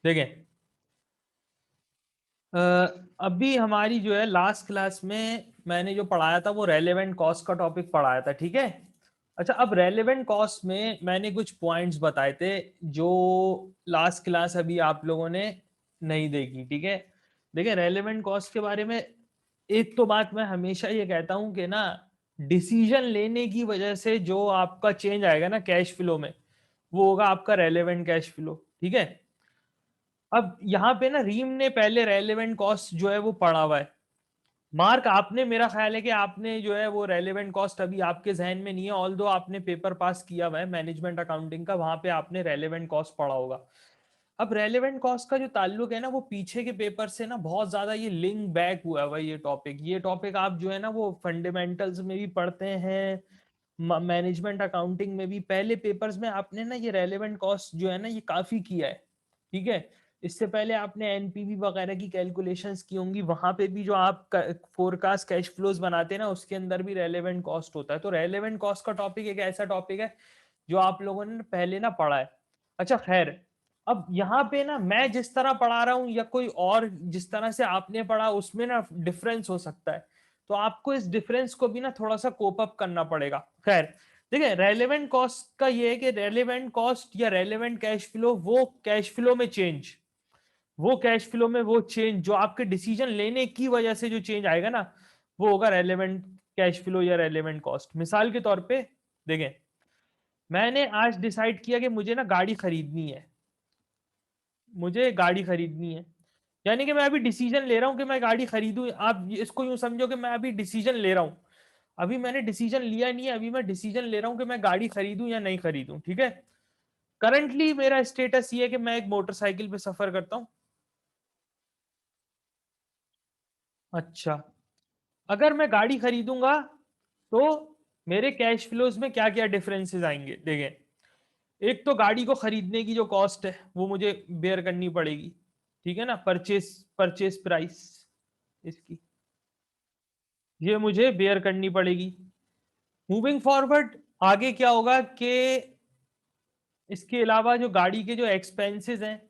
देखें, अभी हमारी जो है लास्ट क्लास में मैंने जो पढ़ाया था वो रेलेवेंट कॉस्ट का टॉपिक पढ़ाया था, ठीक है। अच्छा, अब रेलेवेंट कॉस्ट में मैंने कुछ पॉइंट्स बताए थे जो लास्ट क्लास अभी आप लोगों ने नहीं देखी, ठीक है। देखिए, रेलेवेंट कॉस्ट के बारे में एक तो बात मैं हमेशा ये कहता हूं कि ना, डिसीजन लेने की वजह से जो आपका चेंज आएगा ना कैश फ्लो में, वो होगा आपका रेलेवेंट कैश फ्लो, ठीक है। अब यहाँ पे ना रीम ने पहले रेलेवेंट कॉस्ट जो है वो पढ़ा हुआ है। मार्क, आपने, मेरा ख्याल है कि आपने जो है वो रेलेवेंट कॉस्ट अभी आपके जहन में नहीं है, ऑल्दो आपने पेपर पास किया हुआ है मैनेजमेंट अकाउंटिंग का, वहां पे आपने रेलेवेंट कॉस्ट पढ़ा होगा। अब रेलेवेंट कॉस्ट का जो ताल्लुक है ना, वो पीछे के पेपर से ना बहुत ज्यादा ये लिंक बैक हुआ हुआ है। ये टॉपिक आप जो है ना वो फंडामेंटल्स में भी पढ़ते हैं, मैनेजमेंट अकाउंटिंग में भी पहले पेपर्स में आपने ना ये रेलेवेंट कॉस्ट जो है ना ये काफी किया है, ठीक है। इससे पहले आपने एनपीवी वगैरह की कैलकुलेशंस की होंगी, वहां पे भी जो आप फोरकास्ट कैश फ्लोज बनाते हैं ना उसके अंदर भी रेलेवेंट कॉस्ट होता है। तो रेलेवेंट कॉस्ट का टॉपिक एक ऐसा टॉपिक है जो आप लोगों ने पहले ना पढ़ा है। अच्छा खैर, अब यहाँ पे ना मैं जिस तरह पढ़ा रहा हूँ या कोई और जिस तरह से आपने पढ़ा उसमें ना डिफरेंस हो सकता है, तो आपको इस डिफरेंस को भी ना थोड़ा सा कोप अप करना पड़ेगा। खैर, देखिए, रेलेवेंट कॉस्ट का ये है कि रेलेवेंट कॉस्ट या रेलेवेंट कैश फ्लो, वो कैश फ्लो में वो चेंज जो आपके डिसीजन लेने की वजह से जो चेंज आएगा ना, वो होगा रेलेवेंट कैश फ्लो या रेलेवेंट कॉस्ट। मिसाल के तौर पे देखें, मैंने आज डिसाइड किया कि मुझे ना गाड़ी खरीदनी है, मुझे गाड़ी खरीदनी है, यानी कि मैं अभी डिसीजन ले रहा हूं कि मैं गाड़ी खरीदूं। आप इसको यूं समझो कि मैं अभी डिसीजन ले रहा हूं, अभी मैंने डिसीजन लिया नहीं है, अभी मैं डिसीजन ले रहा हूं कि मैं गाड़ी खरीदूं या नहीं खरीदूं, ठीक है। करंटली मेरा स्टेटस ये है कि मैं एक मोटरसाइकिल पे सफर करता हूं। अच्छा, अगर मैं गाड़ी खरीदूंगा तो मेरे कैश फ्लोज में क्या क्या डिफरेंसेस आएंगे, देखें। एक तो गाड़ी को खरीदने की जो कॉस्ट है वो मुझे बेयर करनी पड़ेगी, ठीक है ना, परचेस परचेस प्राइस इसकी, ये मुझे बेयर करनी पड़ेगी। मूविंग फॉरवर्ड आगे क्या होगा कि इसके अलावा जो गाड़ी के जो एक्सपेंसेस हैं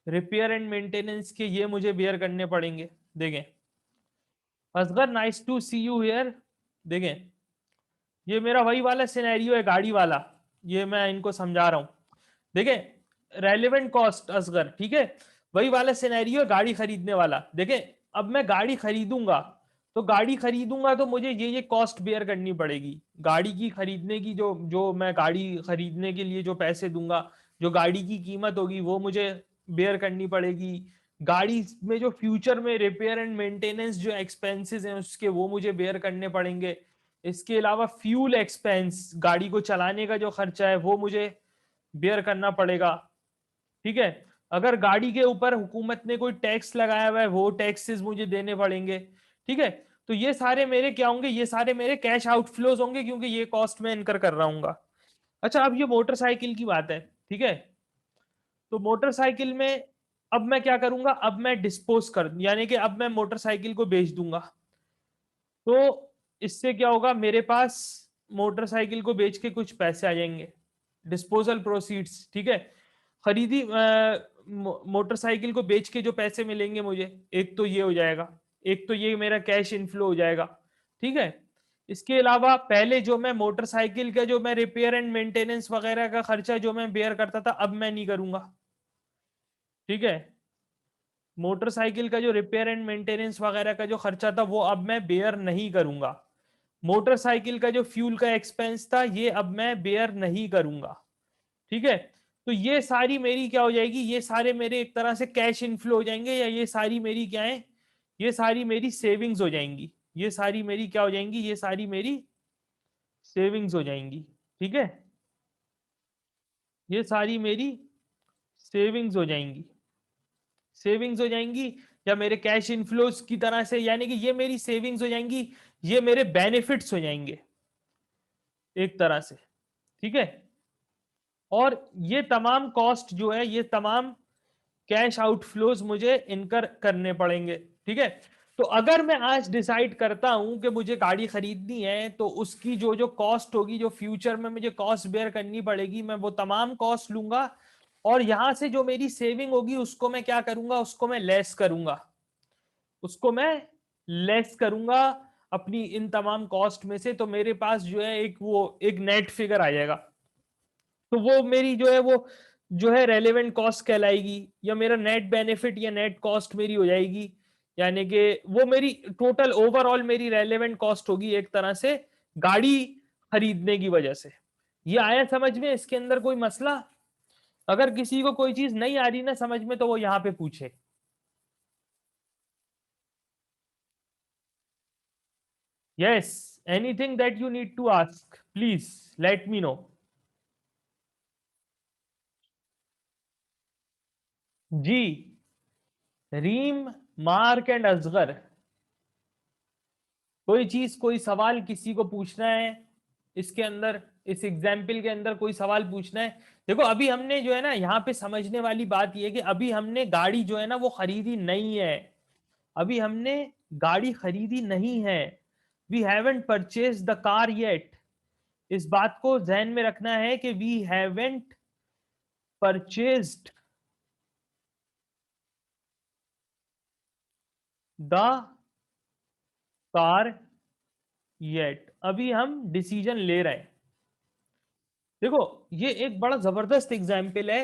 रिपेयर एंड मेंटेनेंस के, ये मुझे बेयर करने पड़ेंगे। देखें, Asghar, nice to see you here. देखें, ये मेरा वही वाला सिनेरियो है गाड़ी वाला, ये मैं इनको समझा रहा हूं। देखें, रेलेवेंट कॉस्ट असगर, ठीक है, वही वाला सिनेरियो है गाड़ी खरीदने वाला। देखें, अब मैं गाड़ी खरीदूंगा, तो मुझे ये कॉस्ट बेयर करनी पड़ेगी। गाड़ी की खरीदने की जो जो मैं गाड़ी खरीदने के लिए जो पैसे दूंगा, जो गाड़ी की कीमत होगी वो मुझे बेयर करनी पड़ेगी। गाड़ी में जो फ्यूचर में रिपेयर एंड मेंटेनेंस जो एक्सपेंसेस हैं उसके, वो मुझे बेयर करने पड़ेंगे। इसके अलावा फ्यूल एक्सपेंस, गाड़ी को चलाने का जो खर्चा है वो मुझे बेयर करना पड़ेगा, ठीक है। अगर गाड़ी के ऊपर हुकूमत ने कोई टैक्स लगाया हुआ है वो टैक्सेस मुझे देने पड़ेंगे, ठीक है। तो ये सारे मेरे क्या होंगे, ये सारे मेरे कैश आउटफ्लोज होंगे क्योंकि ये कॉस्ट मैं इनकर कर रहा हूँ। अच्छा, अब ये मोटरसाइकिल की बात है, ठीक है। तो मोटरसाइकिल में अब मैं क्या करूंगा, अब मैं डिस्पोज कर, यानी कि अब मैं मोटरसाइकिल को बेच दूंगा। तो इससे क्या होगा, मेरे पास मोटरसाइकिल को बेच के कुछ पैसे आ जाएंगे, डिस्पोजल प्रोसीड्स, ठीक है। खरीदी मोटरसाइकिल को बेच के जो पैसे मिलेंगे मुझे, एक तो ये हो जाएगा, एक तो ये मेरा कैश इनफ्लो हो जाएगा, ठीक है। इसके अलावा पहले जो मैं मोटरसाइकिल का जो मैं रिपेयर एंड मेंटेनेंस वगैरह का खर्चा जो मैं बेयर करता था, अब मैं नहीं करूंगा, ठीक है। मोटरसाइकिल का जो रिपेयर एंड मेंटेनेंस वगैरह का जो खर्चा था वो अब मैं बेयर नहीं करूंगा। मोटरसाइकिल का जो फ्यूल का एक्सपेंस था ये अब मैं बेयर नहीं करूंगा, ठीक है। तो ये सारी मेरी क्या हो जाएगी, ये सारे मेरे एक तरह से कैश इनफ्लो हो जाएंगे, या ये सारी मेरी क्या है, ये सारी मेरी सेविंग्स हो जाएंगी। ये सारी मेरी क्या हो जाएंगी, ये सारी मेरी सेविंग्स हो जाएंगी, ठीक है। ये सारी मेरी सेविंग्स हो जाएंगी, सेविंग्स हो जाएंगी, या मेरे कैश इनफ्लोज की तरह से, यानी कि ये मेरी सेविंग्स हो जाएंगी, ये मेरे बेनिफिट्स हो जाएंगे एक तरह से, ठीक है। और ये तमाम कॉस्ट जो है, ये तमाम कैश आउटफ्लोज मुझे इनकर करने पड़ेंगे, ठीक है। तो अगर मैं आज डिसाइड करता हूं कि मुझे गाड़ी खरीदनी है, तो उसकी जो जो कॉस्ट होगी, जो फ्यूचर में मुझे कॉस्ट बेयर करनी पड़ेगी, मैं वो तमाम कॉस्ट लूंगा और यहां से जो मेरी सेविंग होगी उसको मैं क्या करूंगा, उसको मैं लेस करूंगा, उसको मैं लेस करूंगा अपनी इन तमाम कॉस्ट में से। तो मेरे पास जो है एक वो एक नेट फिगर आ जाएगा। तो वो मेरी जो है वो जो है रेलेवेंट कॉस्ट कहलाएगी, या मेरा नेट बेनिफिट या नेट कॉस्ट मेरी हो जाएगी। यानी कि वो मेरी टोटल ओवरऑल मेरी रेलेवेंट कॉस्ट होगी एक तरह से गाड़ी खरीदने की वजह से। ये आया समझ में? इसके अंदर कोई मसला? अगर किसी को कोई चीज नहीं आ रही ना समझ में तो वो यहाँ पे पूछे। Yes, anything that you need to ask please let me know. जी, रीम, मार्क एंड असगर, कोई चीज कोई सवाल किसी को पूछना है इसके अंदर, इस एग्जाम्पल के अंदर कोई सवाल पूछना है? देखो अभी हमने जो है ना यहाँ पे समझने वाली बात यह है कि अभी हमने गाड़ी जो है ना वो खरीदी नहीं है। अभी हमने गाड़ी खरीदी नहीं है। We haven't purchase the car yet. इस बात को ध्यान में रखना है कि we haven't purchased the car yet. अभी हम डिसीजन ले रहे हैं। देखो ये एक बड़ा जबरदस्त एग्जाम्पल है।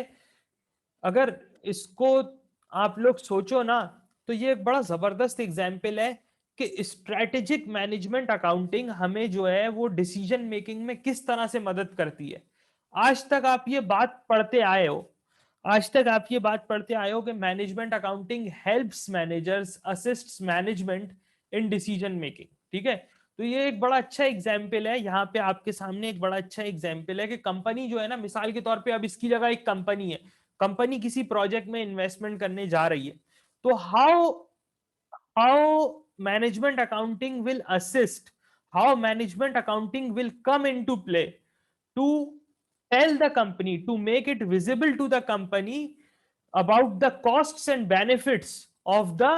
अगर इसको आप लोग सोचो ना तो ये एक बड़ा जबरदस्त एग्जाम्पल है कि स्ट्रेटेजिक मैनेजमेंट अकाउंटिंग हमें जो है वो डिसीजन मेकिंग में किस तरह से मदद करती है। आज तक आप ये बात पढ़ते आए हो, आज तक आप ये बात पढ़ते आए हो कि management accounting helps managers assists management in decision making. ठीक है, तो ये एक बड़ा अच्छा एग्जाम्पल है। यहाँ पे आपके सामने एक बड़ा अच्छा एग्जाम्पल है कि कंपनी जो है ना, मिसाल के तौर पे अब इसकी जगह एक कंपनी है, कंपनी किसी प्रोजेक्ट में इन्वेस्टमेंट करने जा रही है। तो how how management accounting will assist, how management accounting will come into play to tell the company, to make it visible to the company about the costs and benefits of the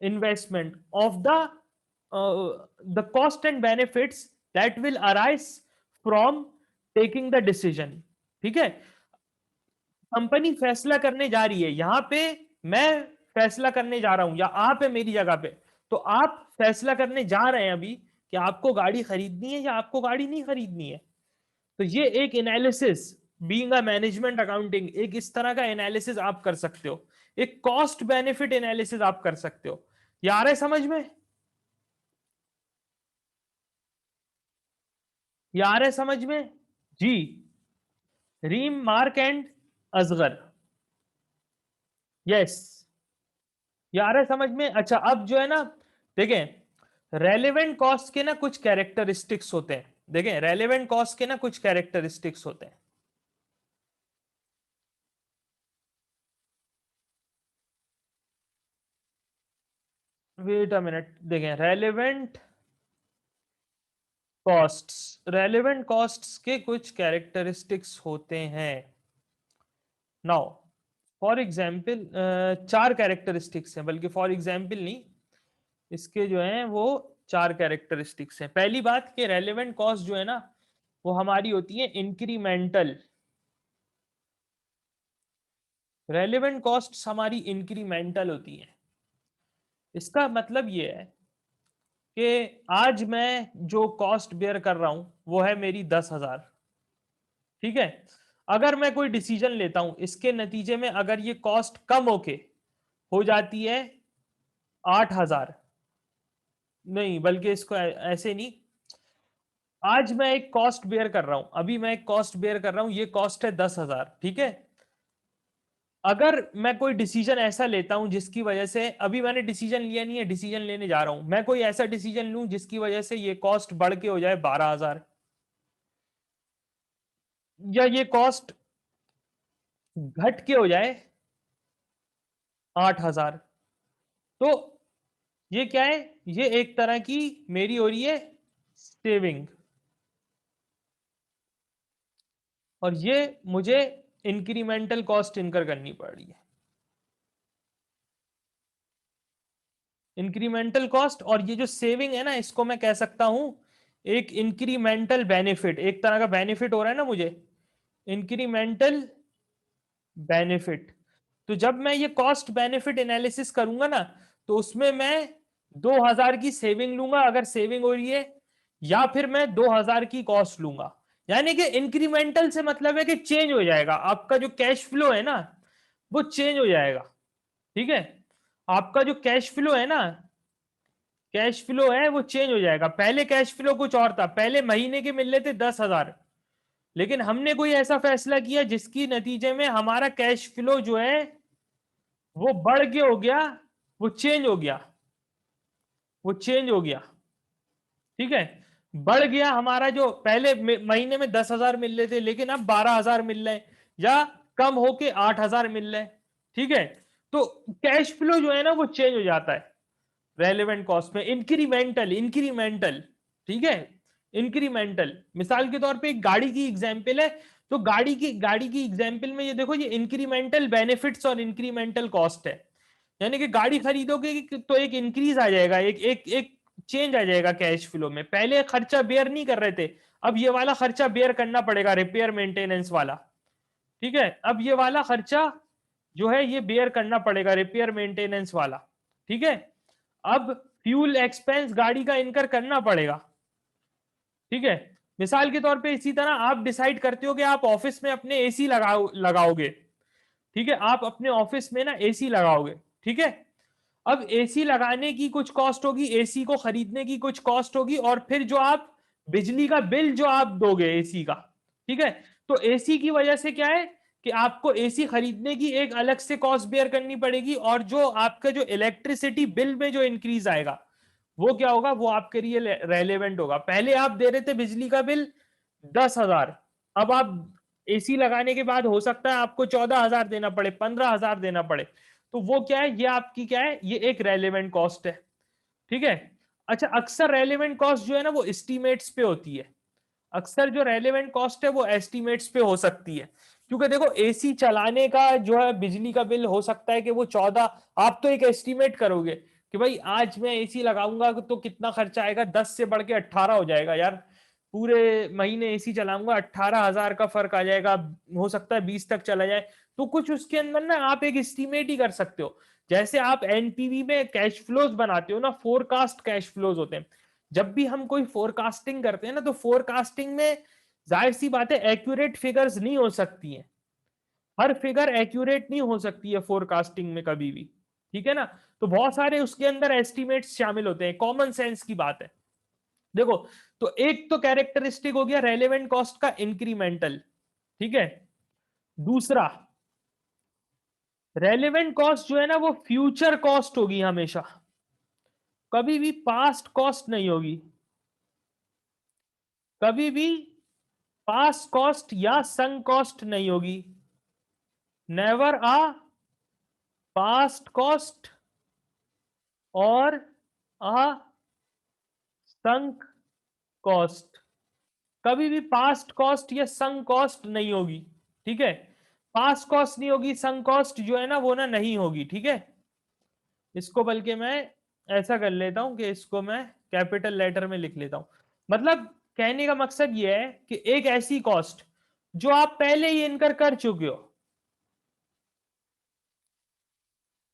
investment, of the cost and benefits that will arise from taking the decision। ठीक है, company फैसला करने जा रही है, यहां पे मैं फैसला करने जा रहा हूं या आप है मेरी जगह पे, तो आप फैसला करने जा रहे हैं अभी कि आपको गाड़ी खरीदनी है या आपको गाड़ी नहीं खरीदनी है। तो ये एक analysis, being a management accounting, एक इस तरह का एनालिसिस आप कर सकते हो, एक कॉस्ट बेनिफिट एनालिसिस आप कर सकते हो। यार है समझ में? यार है समझ में? जी, Reem, Mark and Asghar. Yes, यार है समझ में? अच्छा अब जो है ना, देखें रेलेवेंट कॉस्ट के ना कुछ कैरेक्टरिस्टिक्स होते हैं। देखें रेलेवेंट कॉस्ट के ना कुछ कैरेक्टरिस्टिक्स होते हैं। वेट अ मिनट, देखें रेलेवेंट कॉस्ट्स, रेलेवेंट कॉस्ट्स के कुछ कैरेक्टरिस्टिक्स होते हैं। नाउ फॉर एग्जाम्पल, चार कैरेक्टरिस्टिक्स हैं, बल्कि फॉर एग्जाम्पल नहीं, इसके जो हैं वो चार कैरेक्टरिस्टिक्स हैं। पहली बात कि रेलेवेंट कॉस्ट जो है ना वो हमारी होती है इंक्रीमेंटल। रेलेवेंट कॉस्ट हमारी इंक्रीमेंटल होती है। इसका मतलब ये है कि आज मैं जो कॉस्ट बेयर कर रहा हूं वो है मेरी 10,000। ठीक है, अगर मैं कोई डिसीजन लेता हूं इसके नतीजे में अगर ये कॉस्ट कम होके हो जाती है 8,000, नहीं बल्कि इसको ऐसे नहीं, आज मैं एक कॉस्ट बेयर कर रहा हूं, अभी मैं एक कॉस्ट बेयर कर रहा हूं, ये कॉस्ट है 10,000। ठीक है, अगर मैं कोई डिसीजन ऐसा लेता हूं जिसकी वजह से, अभी मैंने डिसीजन लिया नहीं है, डिसीजन लेने जा रहा हूं, मैं कोई ऐसा डिसीजन लूं जिसकी वजह से ये कॉस्ट बढ़ के हो जाए 12,000, या ये कॉस्ट घट के हो जाए 8,000, तो ये क्या है? ये एक तरह की मेरी हो रही है सेविंग, और ये मुझे इंक्रीमेंटल कॉस्ट इनकर करनी पड़ रही है। इंक्रीमेंटल कॉस्ट और ये जो सेविंग है ना, इसको मैं कह सकता हूं एक इंक्रीमेंटल बेनिफिट, एक तरह का बेनिफिट हो रहा है ना मुझे, इंक्रीमेंटल बेनिफिट। तो जब मैं ये कॉस्ट बेनिफिट एनालिसिस करूंगा ना, तो उसमें मैं 2000 की सेविंग लूंगा अगर सेविंग हो रही है, या फिर मैं 2000 की कॉस्ट लूंगा। यानी कि इंक्रीमेंटल से मतलब है कि चेंज हो जाएगा आपका जो कैश फ्लो है ना, वो चेंज हो जाएगा। ठीक है, आपका जो कैश फ्लो है ना, कैश फ्लो है वो चेंज हो जाएगा। पहले कैश फ्लो कुछ और था, पहले महीने के मिल रहे थे 10,000, लेकिन हमने कोई ऐसा फैसला किया जिसकी नतीजे में हमारा कैश फ्लो जो है वो बढ़ के हो गया, वो चेंज हो गया, वो चेंज हो गया। ठीक है, बढ़ गया हमारा, जो पहले महीने में 10,000 मिल रहे थे लेकिन अब 12,000 मिल रहे हैं, या कम होके 8,000 मिल रहे हैं। ठीक है, तो कैश फ्लो जो है ना वो चेंज हो जाता है रेलेवेंट कॉस्ट में, इंक्रीमेंटल इंक्रीमेंटल। ठीक है, इंक्रीमेंटल। मिसाल के तौर पे एक गाड़ी की एग्जांपल है, तो गाड़ी की एग्जांपल में ये देखो, ये इंक्रीमेंटल बेनिफिट्स और इंक्रीमेंटल कॉस्ट है। यानी कि गाड़ी खरीदोगे तो एक इंक्रीज आ जाएगा, एक एक एक चेंज आ जाएगा कैश फ्लो में। पहले खर्चा बेयर नहीं कर रहे थे, अब ये वाला खर्चा बेयर करना पड़ेगा, रिपेयर मेंटेनेंस वाला। ठीक है, अब ये वाला खर्चा जो है ये बेयर करना पड़ेगा, रिपेयर मेंटेनेंस वाला। ठीक है, अब फ्यूल एक्सपेंस गाड़ी का इनकर करना पड़ेगा। ठीक है, मिसाल के तौर पे इसी तरह आप डिसाइड करते हो कि आप ऑफिस में अपने एसी लगाओगे। ठीक है, आप अपने ऑफिस में ना एसी लगाओगे। ठीक है, अब एसी लगाने की कुछ कॉस्ट होगी, एसी को खरीदने की कुछ कॉस्ट होगी, और फिर जो आप बिजली का बिल जो आप दोगे एसी का। ठीक है, तो एसी की वजह से क्या है कि आपको एसी खरीदने की एक अलग से कॉस्ट बेयर करनी पड़ेगी, और जो आपका जो इलेक्ट्रिसिटी बिल में जो इंक्रीज आएगा वो क्या होगा, वो आपके लिए रेलेवेंट होगा। पहले आप दे रहे थे बिजली का बिल 10,000, अब आप एसी लगाने के बाद हो सकता है आपको 14,000 देना पड़े, 15,000 देना पड़े। तो वो क्या है, ये आपकी क्या है, ये एक रेलेवेंट कॉस्ट है। ठीक है, अच्छा, अक्सर रेलेवेंट कॉस्ट जो है ना वो एस्टिमेट्स पे होती है। अक्सर जो रेलेवेंट कॉस्ट है वो एस्टिमेट्स पे हो सकती है, क्योंकि देखो एसी चलाने का जो है बिजली का बिल हो सकता है कि वो 14, आप तो एक एस्टिमेट करोगे कि भाई आज मैं एसी लगाऊंगा तो कितना खर्चा आएगा, 10 से बढ़ के 18 हो जाएगा यार, पूरे महीने एसी चलाऊंगा 18,000 का फर्क आ जाएगा, हो सकता है 20 तक चला जाए। तो कुछ उसके अंदर ना आप एक एस्टिमेट ही कर सकते हो। जैसे आप एनपीवी में कैश फ्लोज बनाते हो ना, फोरकास्ट कैश फ्लोज होते हैं। जब भी हम कोई फोरकास्टिंग करते हैं ना, तो फोरकास्टिंग में जाहिर सी बात है एक्यूरेट फिगर्स नहीं हो सकती हैं, हर फिगर एक्यूरेट नहीं हो सकती है फोरकास्टिंग में कभी भी। ठीक है ना, तो बहुत सारे उसके अंदर एस्टिमेट्स शामिल होते हैं, कॉमन सेंस की बात है। देखो, तो एक तो कैरेक्टरिस्टिक हो गया रेलेवेंट कॉस्ट का, इंक्रीमेंटल। ठीक है, दूसरा, रेलेवेंट कॉस्ट जो है ना वो फ्यूचर कॉस्ट होगी हमेशा, कभी भी पास्ट कॉस्ट नहीं होगी। कभी भी पास्ट कॉस्ट या संक कॉस्ट नहीं होगी। नेवर आ पास्ट कॉस्ट और आ संक कॉस्ट, कभी भी पास्ट कॉस्ट या संक कॉस्ट नहीं होगी। ठीक है, पास्ट कॉस्ट नहीं होगी, संक कॉस्ट जो है ना वो ना नहीं होगी। ठीक है, इसको बल्कि मैं ऐसा कर लेता हूं कि इसको मैं कैपिटल लेटर में लिख लेता हूं। मतलब कहने का मकसद ये है कि एक ऐसी कॉस्ट जो आप पहले ही इनकर कर चुके हो,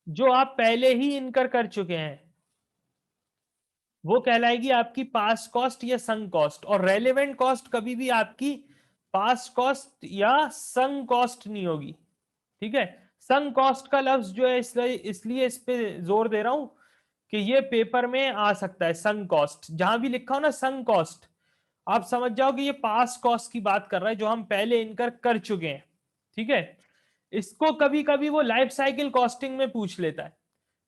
जो आप पहले ही इनकर कर चुके हैं, वो कहलाएगी आपकी पास्ट कॉस्ट या संक कॉस्ट। और रेलेवेंट कॉस्ट कभी भी आपकी पास्ट कॉस्ट या संक कॉस्ट नहीं होगी। ठीक है, संक कॉस्ट का लफ्ज जो है इसलिए इस पे जोर दे रहा हूं कि ये पेपर में आ सकता है। संक कॉस्ट जहां भी लिखा हो ना संक कॉस्ट, आप समझ जाओ कि ये पास्ट कॉस्ट की बात कर रहा है जो हम पहले इनकर कर चुके हैं। ठीक है, इसको कभी कभी वो लाइफ साइकिल कॉस्टिंग में पूछ लेता है,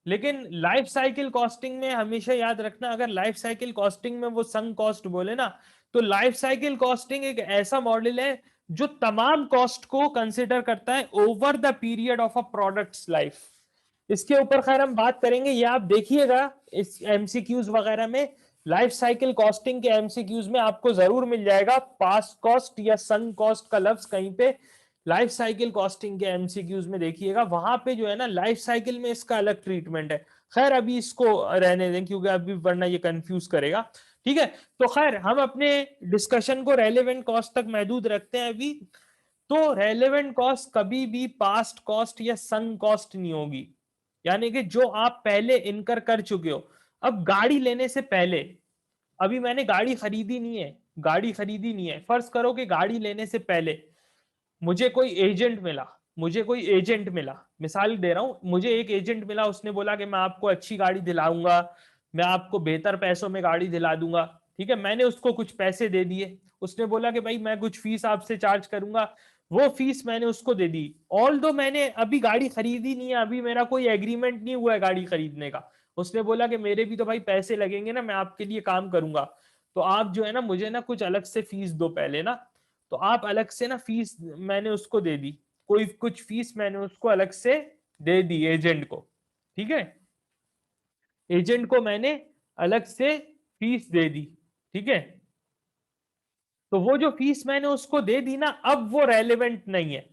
लेकिन लाइफ साइकिल कॉस्टिंग में हमेशा याद रखना, अगर लाइफ साइकिल कॉस्टिंग में वो संक कॉस्ट बोले ना, तो लाइफ साइकिल कॉस्टिंग एक ऐसा मॉडल है जो तमाम कॉस्ट को कंसिडर करता है over the period of a products life. इसके ऊपर खैर हम बात करेंगे, ये आप देखिएगा इस एमसीक्यूज वगैरह में, लाइफ साइकिल कॉस्टिंग के एमसीक्यूज में आपको जरूर मिल जाएगा पास्ट कॉस्ट या संक कॉस्ट का लफ्ज कहीं पे। लाइफ साइकिल कॉस्टिंग के एमसीक्यूज में देखिएगा, वहां पे जो है ना लाइफ साइकिल में इसका अलग ट्रीटमेंट है। खैर अभी इसको रहने दें क्योंकि अभी वरना ये कंफ्यूज करेगा। ठीक है, तो खैर हम अपने डिस्कशन को रेलेवेंट कॉस्ट तक महदूद रखते हैं अभी। तो रेलेवेंट कॉस्ट कभी भी पास्ट कॉस्ट या संक कॉस्ट नहीं होगी, यानी कि जो आप पहले इनकर कर चुके हो। अब गाड़ी लेने से पहले, अभी मैंने गाड़ी खरीदी नहीं है, गाड़ी खरीदी नहीं है, फर्ज करो कि गाड़ी लेने से पहले मुझे कोई एजेंट मिला, मुझे कोई एजेंट मिला, मिसाल दे रहा हूं, मुझे एक एजेंट मिला, उसने बोला कि मैं आपको अच्छी गाड़ी दिलाऊंगा, मैं आपको बेहतर पैसों में गाड़ी दिला दूंगा। ठीक है, मैंने उसको कुछ पैसे दे दिए, उसने बोला कि भाई मैं कुछ फीस आपसे चार्ज करूंगा, वो फीस मैंने उसको दे दी। ऑल दो मैंने अभी गाड़ी खरीदी नहीं है, अभी मेरा कोई एग्रीमेंट नहीं हुआ है गाड़ी खरीदने का, उसने बोला कि मेरे भी तो भाई पैसे लगेंगे ना, मैं आपके लिए काम करूंगा, तो आप जो है ना मुझे ना कुछ अलग से फीस दो पहले ना। तो आप अलग से ना फीस मैंने उसको दे दी, कोई कुछ फीस मैंने उसको अलग से दे दी एजेंट को। ठीक है, एजेंट को मैंने अलग से फीस दे दी। ठीक है, तो वो जो फीस मैंने उसको दे दी ना, अब वो रेलेवेंट नहीं है,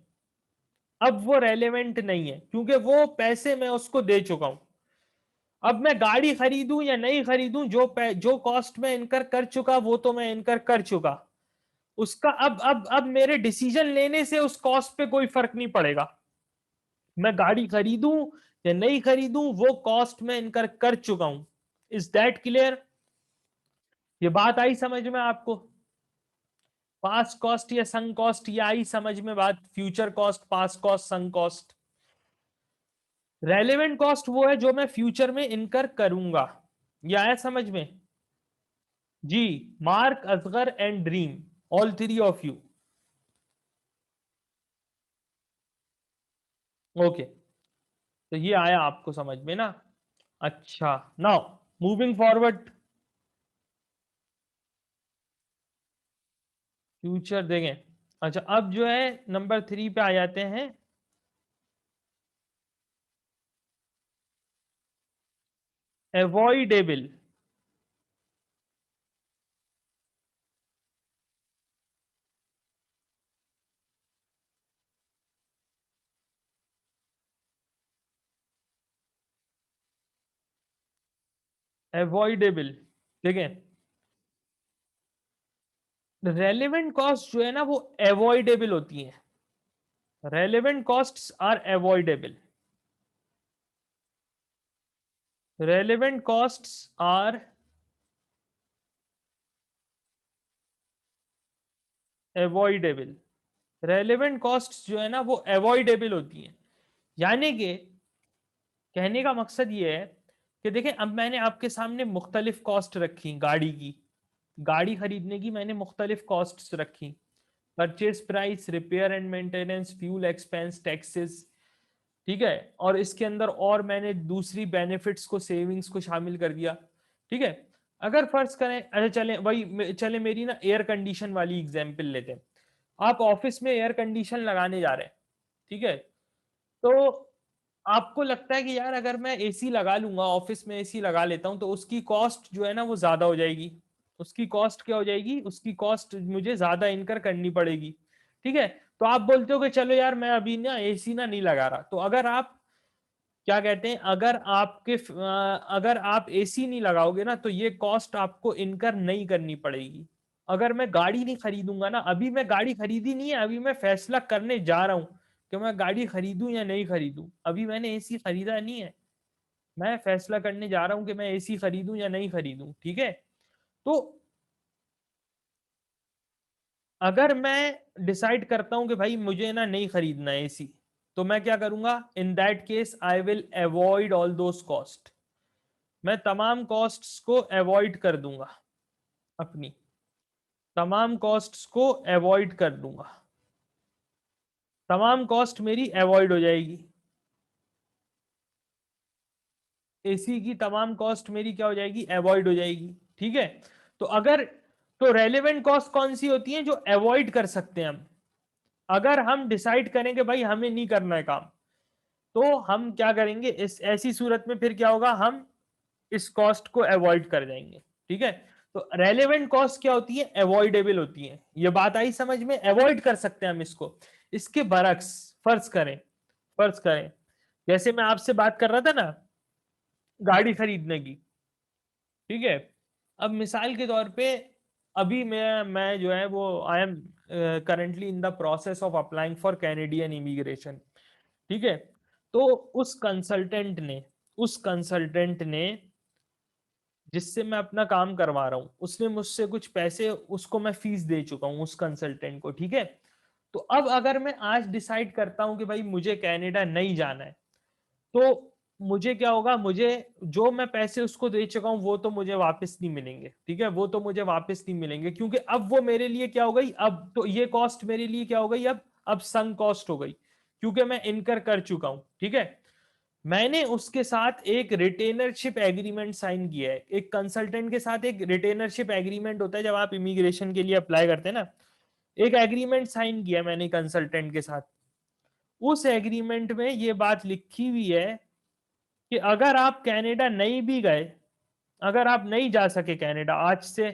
अब वो रेलेवेंट नहीं है, क्योंकि वो पैसे मैं उसको दे चुका हूं। अब मैं गाड़ी खरीदूं या नहीं खरीदूं, जो कॉस्ट में इनकर कर चुका वो तो मैं इनकर कर चुका, उसका अब मेरे डिसीजन लेने से उस कॉस्ट पे कोई फर्क नहीं पड़ेगा। मैं गाड़ी खरीदूं या नहीं खरीदूं, वो कॉस्ट में इनकर कर चुका हूं। Is that clear? ये बात आई समझ में आपको? पास्ट कॉस्ट या संक कॉस्ट, ये आई समझ में बात? Future cost, past cost, sunk cost. Relevant cost वो है जो मैं फ्यूचर में इनकर करूंगा। ये आया समझ में? जी, Mark, Asghar and Reem, all three of you. Okay, तो ये आया आपको समझ में ना? अच्छा, नाउ मूविंग फॉरवर्ड, फ्यूचर देखें। अच्छा, अब जो है नंबर 3 पे आ जाते हैं, एवॉइडेबल। एवॉइडेबल, ठीक है। रेलेवेंट कॉस्ट जो है ना वो एवॉइडेबल होती है, relevant costs are avoidable, relevant costs are avoidable. Relevant costs जो है ना वो एवॉइडेबल होती हैं, यानी कि कहने का मकसद ये है कि देखें, अब मैंने आपके सामने मुख्तलिफ कॉस्ट रखी गाड़ी की, गाड़ी खरीदने की मैंने मुख्तलिफ कॉस्ट्स रखी, purchase price, repair and maintenance, fuel expense, taxes. ठीक है, और इसके अंदर और मैंने दूसरी बेनिफिट्स को, सेविंग्स को शामिल कर दिया। ठीक है, अगर फर्ज करें, अच्छा चले वही चले मेरी ना एयर कंडीशन वाली एग्जांपल लेते हैं। आप ऑफिस में एयर कंडीशन लगाने जा रहे हैं, ठीक है, तो आपको लगता है कि यार अगर मैं एसी लगा लूंगा, ऑफिस में एसी लगा लेता हूं, तो उसकी कॉस्ट जो है ना वो ज्यादा हो जाएगी। उसकी कॉस्ट क्या हो जाएगी? उसकी कॉस्ट मुझे ज्यादा इनकर करनी पड़ेगी। ठीक है, तो आप बोलते हो कि चलो यार मैं अभी ना एसी ना नहीं लगा रहा। तो अगर आप क्या कहते हैं, अगर आप एसी नहीं लगाओगे ना, तो ये कॉस्ट आपको इनकर नहीं करनी पड़ेगी। अगर मैं गाड़ी नहीं खरीदूंगा ना, अभी मैं गाड़ी खरीदी नहीं है, अभी मैं फैसला करने जा रहा हूं कि मैं गाड़ी खरीदूं या नहीं खरीदूं, अभी मैंने एसी खरीदा नहीं है, मैं फैसला करने जा रहा हूं कि मैं एसी खरीदूं या नहीं खरीदूं। ठीक है, तो अगर मैं डिसाइड करता हूं कि भाई मुझे ना नहीं खरीदना है एसी, तो मैं क्या करूंगा? In that case I will avoid all those cost, मैं तमाम कॉस्ट्स को अवॉइड कर दूंगा, अपनी तमाम कॉस्ट्स को अवॉइड कर दूंगा, तमाम कॉस्ट मेरी अवॉइड हो जाएगी, एसी की तमाम कॉस्ट मेरी क्या हो जाएगी? अवॉइड हो जाएगी। ठीक है, तो अगर, तो रेलेवेंट कॉस्ट कौन सी होती है जो अवॉइड कर सकते हैं हम? अगर हम डिसाइड करें कि भाई हमें नहीं करना है काम, तो हम क्या करेंगे? इस ऐसी सूरत में फिर क्या होगा? हम इस कॉस्ट को अवॉइड कर जाएंगे। ठीक है, तो रेलेवेंट कॉस्ट क्या होती है? अवॉइडेबल होती है। ये बात आई समझ में? अवॉइड कर सकते हैं हम इसको। इसके बरक्स फर्ज करें, फर्ज करें जैसे मैं आपसे बात कर रहा था ना गाड़ी खरीदने की, ठीक है, अब मिसाल के तौर पे अभी मैं जो है वो I am currently in the process of applying for Canadian immigration. ठीक है, तो उस कंसल्टेंट ने जिससे मैं अपना काम करवा रहा हूँ, उसने मुझसे कुछ पैसे, उसको मैं फीस दे चुका हूँ उस कंसल्टेंट को। ठीक है, तो अब अगर मैं आज डिसाइड करता हूं कि भाई मुझे कनाडा नहीं जाना है, तो मुझे क्या होगा, मुझे जो मैं पैसे उसको दे चुका हूं वो तो मुझे वापस नहीं मिलेंगे। ठीक है, वो तो मुझे वापस नहीं मिलेंगे, क्योंकि अब वो मेरे लिए क्या हो गई, अब तो ये कॉस्ट मेरे लिए क्या हो गई, अब संक कॉस्ट हो गई, क्योंकि मैं इनकर कर चुका हूं। ठीक है, मैंने उसके साथ एक रिटेनरशिप एग्रीमेंट साइन किया है। एक कंसल्टेंट के साथ एक रिटेनरशिप एग्रीमेंट होता है जब आप इमिग्रेशन के लिए अप्लाई करते हैं ना, एक एग्रीमेंट साइन किया मैंने कंसल्टेंट के साथ। उस एग्रीमेंट में ये बात लिखी हुई है कि अगर आप कनाडा नहीं भी गए, अगर आप नहीं जा सके कनाडा, आज से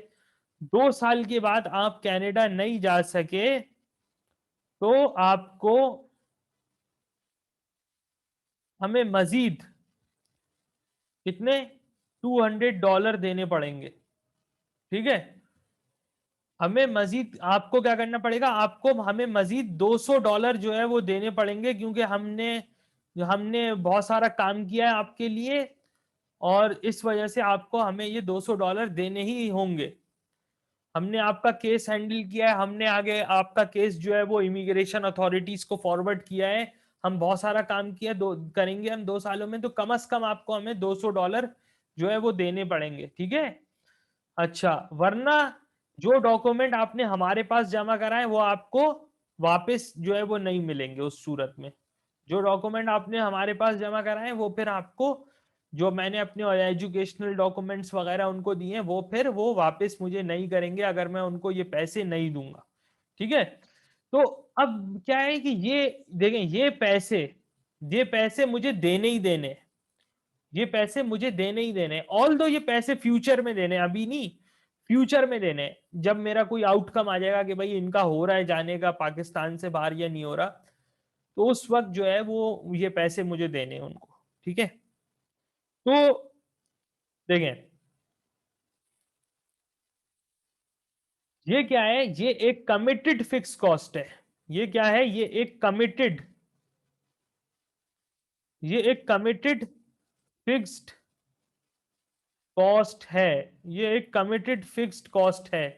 2 साल के बाद आप कनाडा नहीं जा सके, तो आपको हमें मजीद कितने $200 देने पड़ेंगे। ठीक है, हमें मजीद आपको क्या करना पड़ेगा, आपको हमें मजीद $200 जो है वो देने पड़ेंगे, क्योंकि हमने हमने बहुत सारा काम किया है आपके लिए, और इस वजह से आपको हमें ये $200 देने ही होंगे। हमने आपका केस हैंडल किया है, हमने आगे आपका केस जो है वो इमिग्रेशन अथॉरिटीज को फॉरवर्ड किया है, हम बहुत सारा काम किया, करेंगे हम 2 सालों में, तो कम से कम आपको हमें $200 जो है वो देने पड़ेंगे। ठीक है, अच्छा, वरना जो डॉक्यूमेंट आपने हमारे पास जमा कराए वो आपको वापस जो है वो नहीं मिलेंगे। उस सूरत में जो डॉक्यूमेंट आपने हमारे पास जमा कराए वो फिर आपको, जो मैंने अपने एजुकेशनल डॉक्यूमेंट्स वगैरह उनको दिए हैं, वो फिर वो वापस मुझे नहीं करेंगे अगर मैं उनको ये पैसे नहीं दूंगा। ठीक है, तो अब क्या है कि ये देखें, ये पैसे मुझे देने ही देने हैं। ये पैसे मुझे देने ही देने, ऑल दो ये पैसे फ्यूचर में देने, अभी नहीं, फ्यूचर में देने। जब मेरा कोई आउटकम आ जाएगा कि भाई इनका हो रहा है जाने का पाकिस्तान से बाहर या नहीं हो रहा, तो उस वक्त जो है वो ये पैसे मुझे देने हैं उनको। ठीक है, तो देखें, ये क्या है, ये एक कमिटेड फिक्स कॉस्ट है। ये क्या है, ये एक कमिटेड फिक्स्ड कॉस्ट है। ये एक कमिटेड फिक्स्ड कॉस्ट है,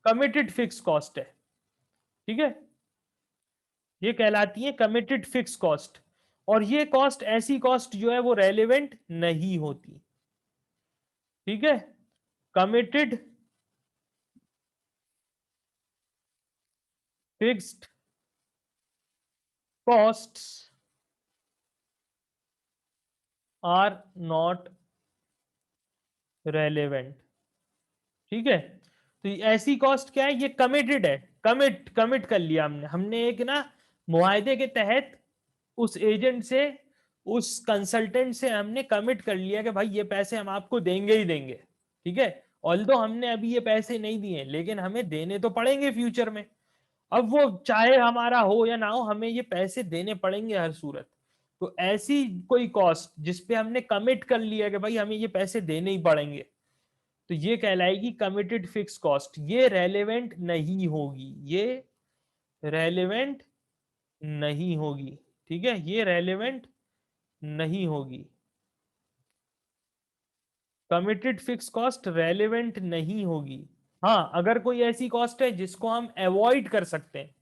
कमिटेड फिक्स कॉस्ट है। ठीक है, ये कहलाती है कमिटेड फिक्स कॉस्ट, और ये कॉस्ट ऐसी कॉस्ट जो है वो रेलेवेंट नहीं होती। ठीक है, committed fixed costs are not relevant. ठीक है, तो ऐसी कॉस्ट क्या है, ये कमिटेड है, कमिट कर लिया हमने एक ना मुआहदे के तहत उस एजेंट से, उस कंसल्टेंट से हमने कमिट कर लिया कि भाई ये पैसे हम आपको देंगे ही देंगे। ठीक है, ऑल्दो हमने अभी ये पैसे नहीं दिए, लेकिन हमें देने तो पड़ेंगे फ्यूचर में। अब वो चाहे हमारा हो या ना हो, हमें ये पैसे देने पड़ेंगे हर सूरत। तो ऐसी कोई कॉस्ट जिसपे हमने कमिट कर लिया कि भाई हमें ये पैसे देने ही पड़ेंगे, तो ये कहलाएगी कमिटेड फिक्स कॉस्ट। ये रेलेवेंट नहीं होगी, ये रेलेवेंट नहीं होगी। ठीक है, ये रेलेवेंट नहीं होगी, कमिटेड फिक्स कॉस्ट रेलेवेंट नहीं होगी। हाँ, अगर कोई ऐसी कॉस्ट है जिसको हम अवॉइड कर सकते हैं।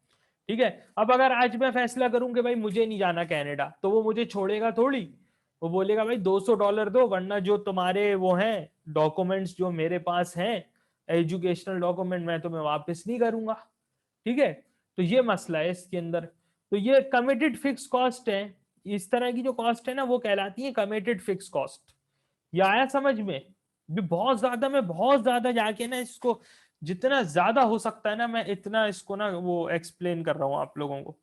ठीक है, अब अगर आज मैं फैसला करूं कि भाई मुझे नहीं जाना कनाडा, तो वो मुझे छोड़ेगा थोड़ी, वो बोलेगा भाई $200 दो, वरना जो तुम्हारे वो हैं डॉक्यूमेंट्स जो मेरे पास हैं, एजुकेशनल डॉक्यूमेंट, मैं तुम्हें वापस नहीं करूंगा। ठीक है, तो ये मसला है इसके अंदर। तो ये कमिटेड फिक्स कॉस्ट है, इस तरह की जो कॉस्ट है ना वो कहलाती है कमिटेड फिक्स कॉस्ट। ये आया समझ में, भी बहुत ज्यादा, मैं बहुत ज्यादा जाके ना इसको जितना ज्यादा हो सकता है ना मैं इतना इसको ना वो एक्सप्लेन कर रहा हूं आप लोगों को।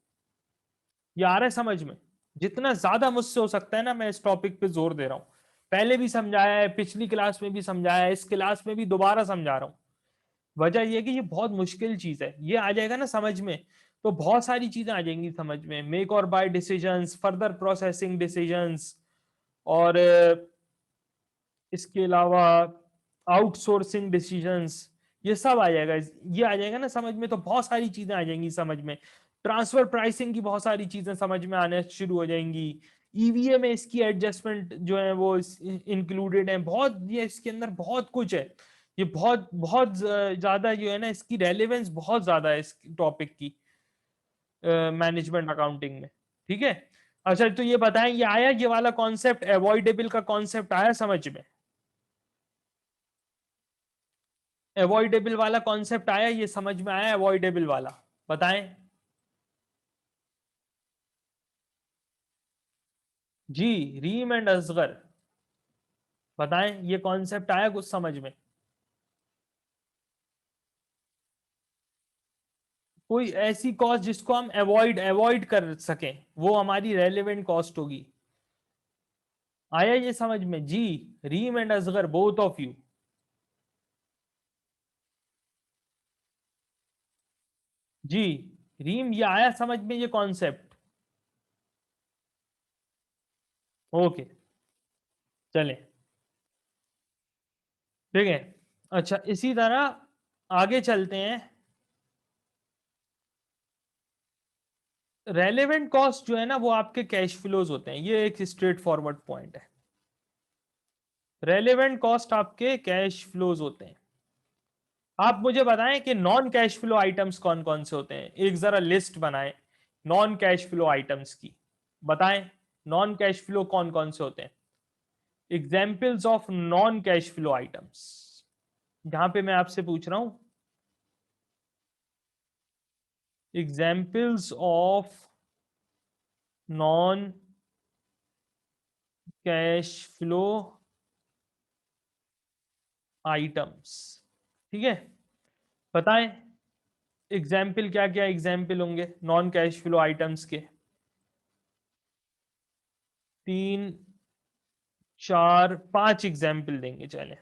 ये आ रहा है समझ में, जितना ज्यादा मुझसे हो सकता है ना मैं इस टॉपिक पे जोर दे रहा हूं। पहले भी समझाया है, पिछली क्लास में भी समझाया है, इस क्लास में भी दोबारा समझा रहा हूं। वजह यह कि ये बहुत मुश्किल चीज है, ये आ जाएगा ना समझ में, तो बहुत सारी चीजें आ जाएंगी समझ में, मेक और buy decisions, further processing decisions, और इसके अलावा आउटसोर्सिंग डिसीजंस, ये सब आ जाएगा, ये आ जाएगा ना समझ में, तो बहुत सारी चीजें आ जाएंगी समझ में। ट्रांसफर प्राइसिंग की बहुत सारी चीजें समझ में आने शुरू हो जाएंगी। ईवीए में इसकी एडजस्टमेंट जो है वो इंक्लूडेड है, बहुत ये इसके अंदर बहुत कुछ है। ये बहुत बहुत ज्यादा जो है ना, इसकी रेलेवेंस बहुत ज्यादा है इस टॉपिक की मैनेजमेंट अकाउंटिंग में। ठीक है। अच्छा तो ये बताएं, ये आया ये वाला कॉन्सेप्ट, अवॉइडेबल का कॉन्सेप्ट आया समझ में? अवॉइडेबल वाला कॉन्सेप्ट आया, ये समझ में आया अवॉइडेबल वाला? बताएं। जी, रीम एंड असगर, बताएं ये कॉन्सेप्ट आया कुछ समझ में? कोई ऐसी कॉस्ट जिसको हम अवॉइड अवॉइड कर सकें, वो हमारी रेलेवेंट कॉस्ट होगी। आया ये समझ में? जी, Reem and Asghar both of you. जी, रीम, ये आया समझ में ये कॉन्सेप्ट? ओके, चलें, ठीक है। अच्छा इसी तरह आगे चलते हैं। रेलेवेंट कॉस्ट जो है ना वो आपके कैश फ्लोज होते हैं, ये एक स्ट्रेट फॉरवर्ड पॉइंट है। रेलेवेंट कॉस्ट आपके कैश फ्लोज होते हैं। आप मुझे बताएं कि नॉन कैश फ्लो आइटम्स कौन कौन से होते हैं, एक जरा लिस्ट बनाएं नॉन कैश फ्लो आइटम्स की। बताएं नॉन कैश फ्लो कौन कौन से होते हैं, examples of non cash flow items. जहां पे मैं आपसे पूछ रहा हूं examples of non cash flow items. ठीक है, बताएं एग्जाम्पल क्या क्या एग्जाम्पल होंगे नॉन कैश फ्लो आइटम्स के? 3 4 5 एग्जाम्पल देंगे, चलें।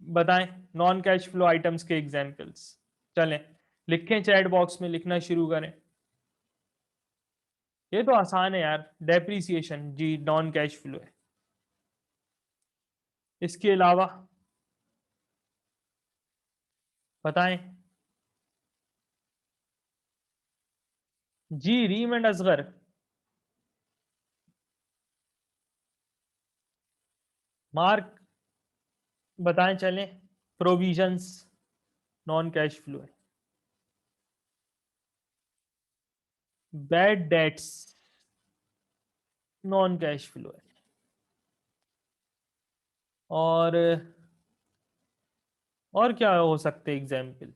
बताएं नॉन कैश फ्लो आइटम्स के एग्जाम्पल्स। चलें, लिखें, चैट बॉक्स में लिखना शुरू करें। ये तो आसान है यार, डेप्रीसिएशन जी नॉन कैश फ्लो है। इसके अलावा बताएं। जी, रीम एंड असगर, मार्क, बताएं चलें। प्रोविजंस नॉन कैश फ्लो है। Bad debts non cash flow है। और क्या हो सकते एग्जाम्पल?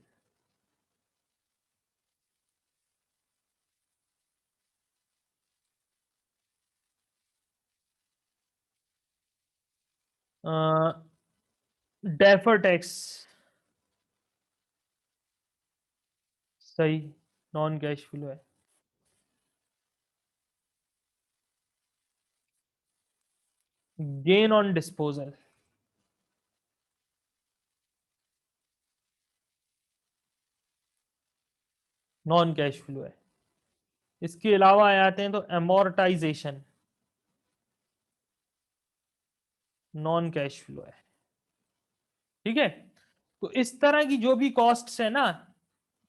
डेफर टैक्स, सही, नॉन कैश फ्लो है। Gain on disposal non cash flow है। इसके अलावा आ जाते हैं तो एमोर्टाइजेशन नॉन कैश फ्लो है। ठीक है, तो इस तरह की जो भी कॉस्ट्स है ना,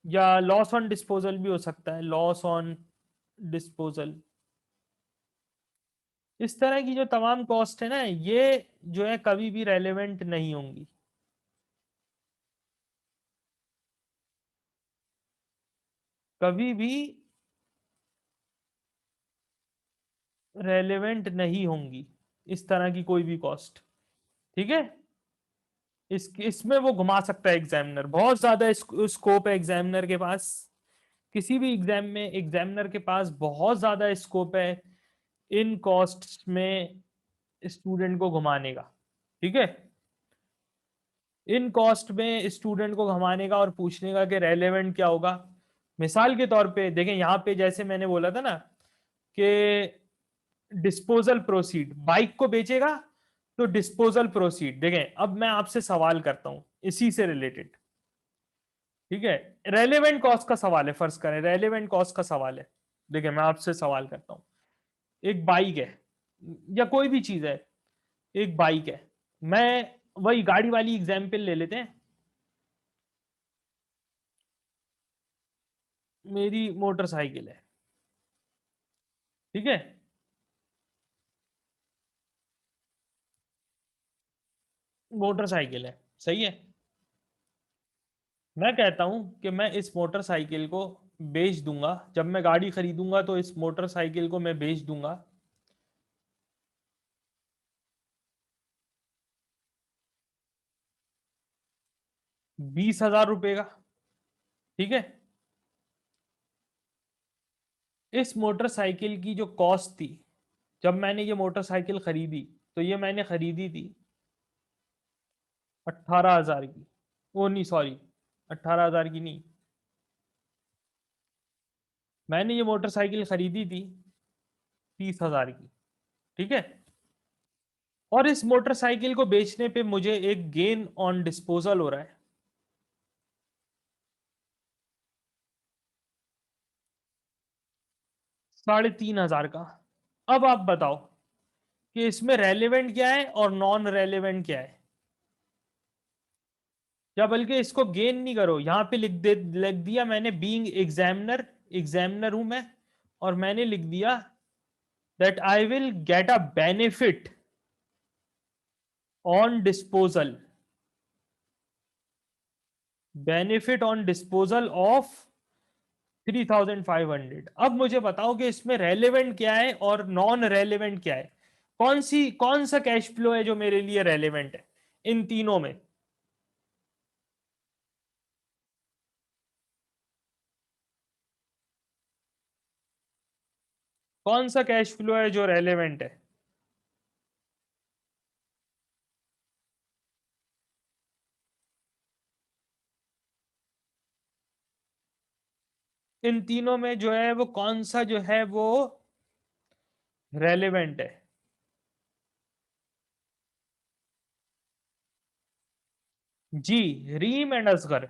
या लॉस ऑन डिस्पोजल भी हो सकता है, लॉस ऑन डिस्पोजल, इस तरह की जो तमाम कॉस्ट है ना, ये जो है कभी भी रेलेवेंट नहीं होंगी, कभी भी रेलेवेंट नहीं होंगी, इस तरह की कोई भी कॉस्ट। ठीक है, इसमें वो घुमा सकता है एग्जामिनर, बहुत ज्यादा स्कोप है एग्जामिनर के पास। किसी भी एग्जाम में एग्जामिनर के पास बहुत ज्यादा स्कोप है इन कॉस्ट्स में स्टूडेंट को घुमाने का। ठीक है, इन कॉस्ट में स्टूडेंट को घुमाने का और पूछने का कि रेलेवेंट क्या होगा। मिसाल के तौर पे देखें, यहां पे जैसे मैंने बोला था ना कि डिस्पोजल प्रोसीड, बाइक को बेचेगा तो डिस्पोजल प्रोसीड। देखें अब मैं आपसे सवाल करता हूं इसी से रिलेटेड। ठीक है, रेलेवेंट कॉस्ट का सवाल है, फर्ज करें रेलेवेंट कॉस्ट का सवाल है। देखिए मैं आपसे सवाल करता हूं, एक बाइक है या कोई भी चीज है, एक बाइक है, मैं वही गाड़ी वाली एग्जाम्पल ले लेते हैं। मेरी मोटरसाइकिल है, ठीक है। मोटरसाइकिल है, सही है। मैं कहता हूं कि मैं इस मोटरसाइकिल को बेच दूंगा, जब मैं गाड़ी खरीदूंगा तो इस मोटरसाइकिल को मैं बेच दूंगा 20,000 रुपए का, ठीक है। इस मोटरसाइकिल की जो कॉस्ट थी, जब मैंने ये मोटरसाइकिल खरीदी, तो ये मैंने खरीदी थी 18,000 की। वो नहीं, सॉरी, 18,000 की नहीं, मैंने ये मोटरसाइकिल खरीदी थी 30,000 की, ठीक है। और इस मोटरसाइकिल को बेचने पे मुझे एक गेन ऑन डिस्पोजल हो रहा है 3,500 का। अब आप बताओ कि इसमें रेलेवेंट क्या है और नॉन रेलेवेंट क्या है। या बल्कि इसको गेन नहीं करो, यहां पे लिख दिया मैंने बीइंग एग्जामिनर, एग्जामिनर हूं मैं, और मैंने लिख दिया that I will get a benefit on disposal, benefit on disposal of 3,500। अब मुझे बताओ कि इसमें रेलेवेंट क्या है और नॉन रेलेवेंट क्या है। कौन सा कैश फ्लो है जो मेरे लिए रेलेवेंट है इन तीनों में। कौन सा कैश फ्लो है जो रेलेवेंट है। इन तीनों में जो है वो कौन सा जो है वो रेलेवेंट है। जी, रीम एंड असगर।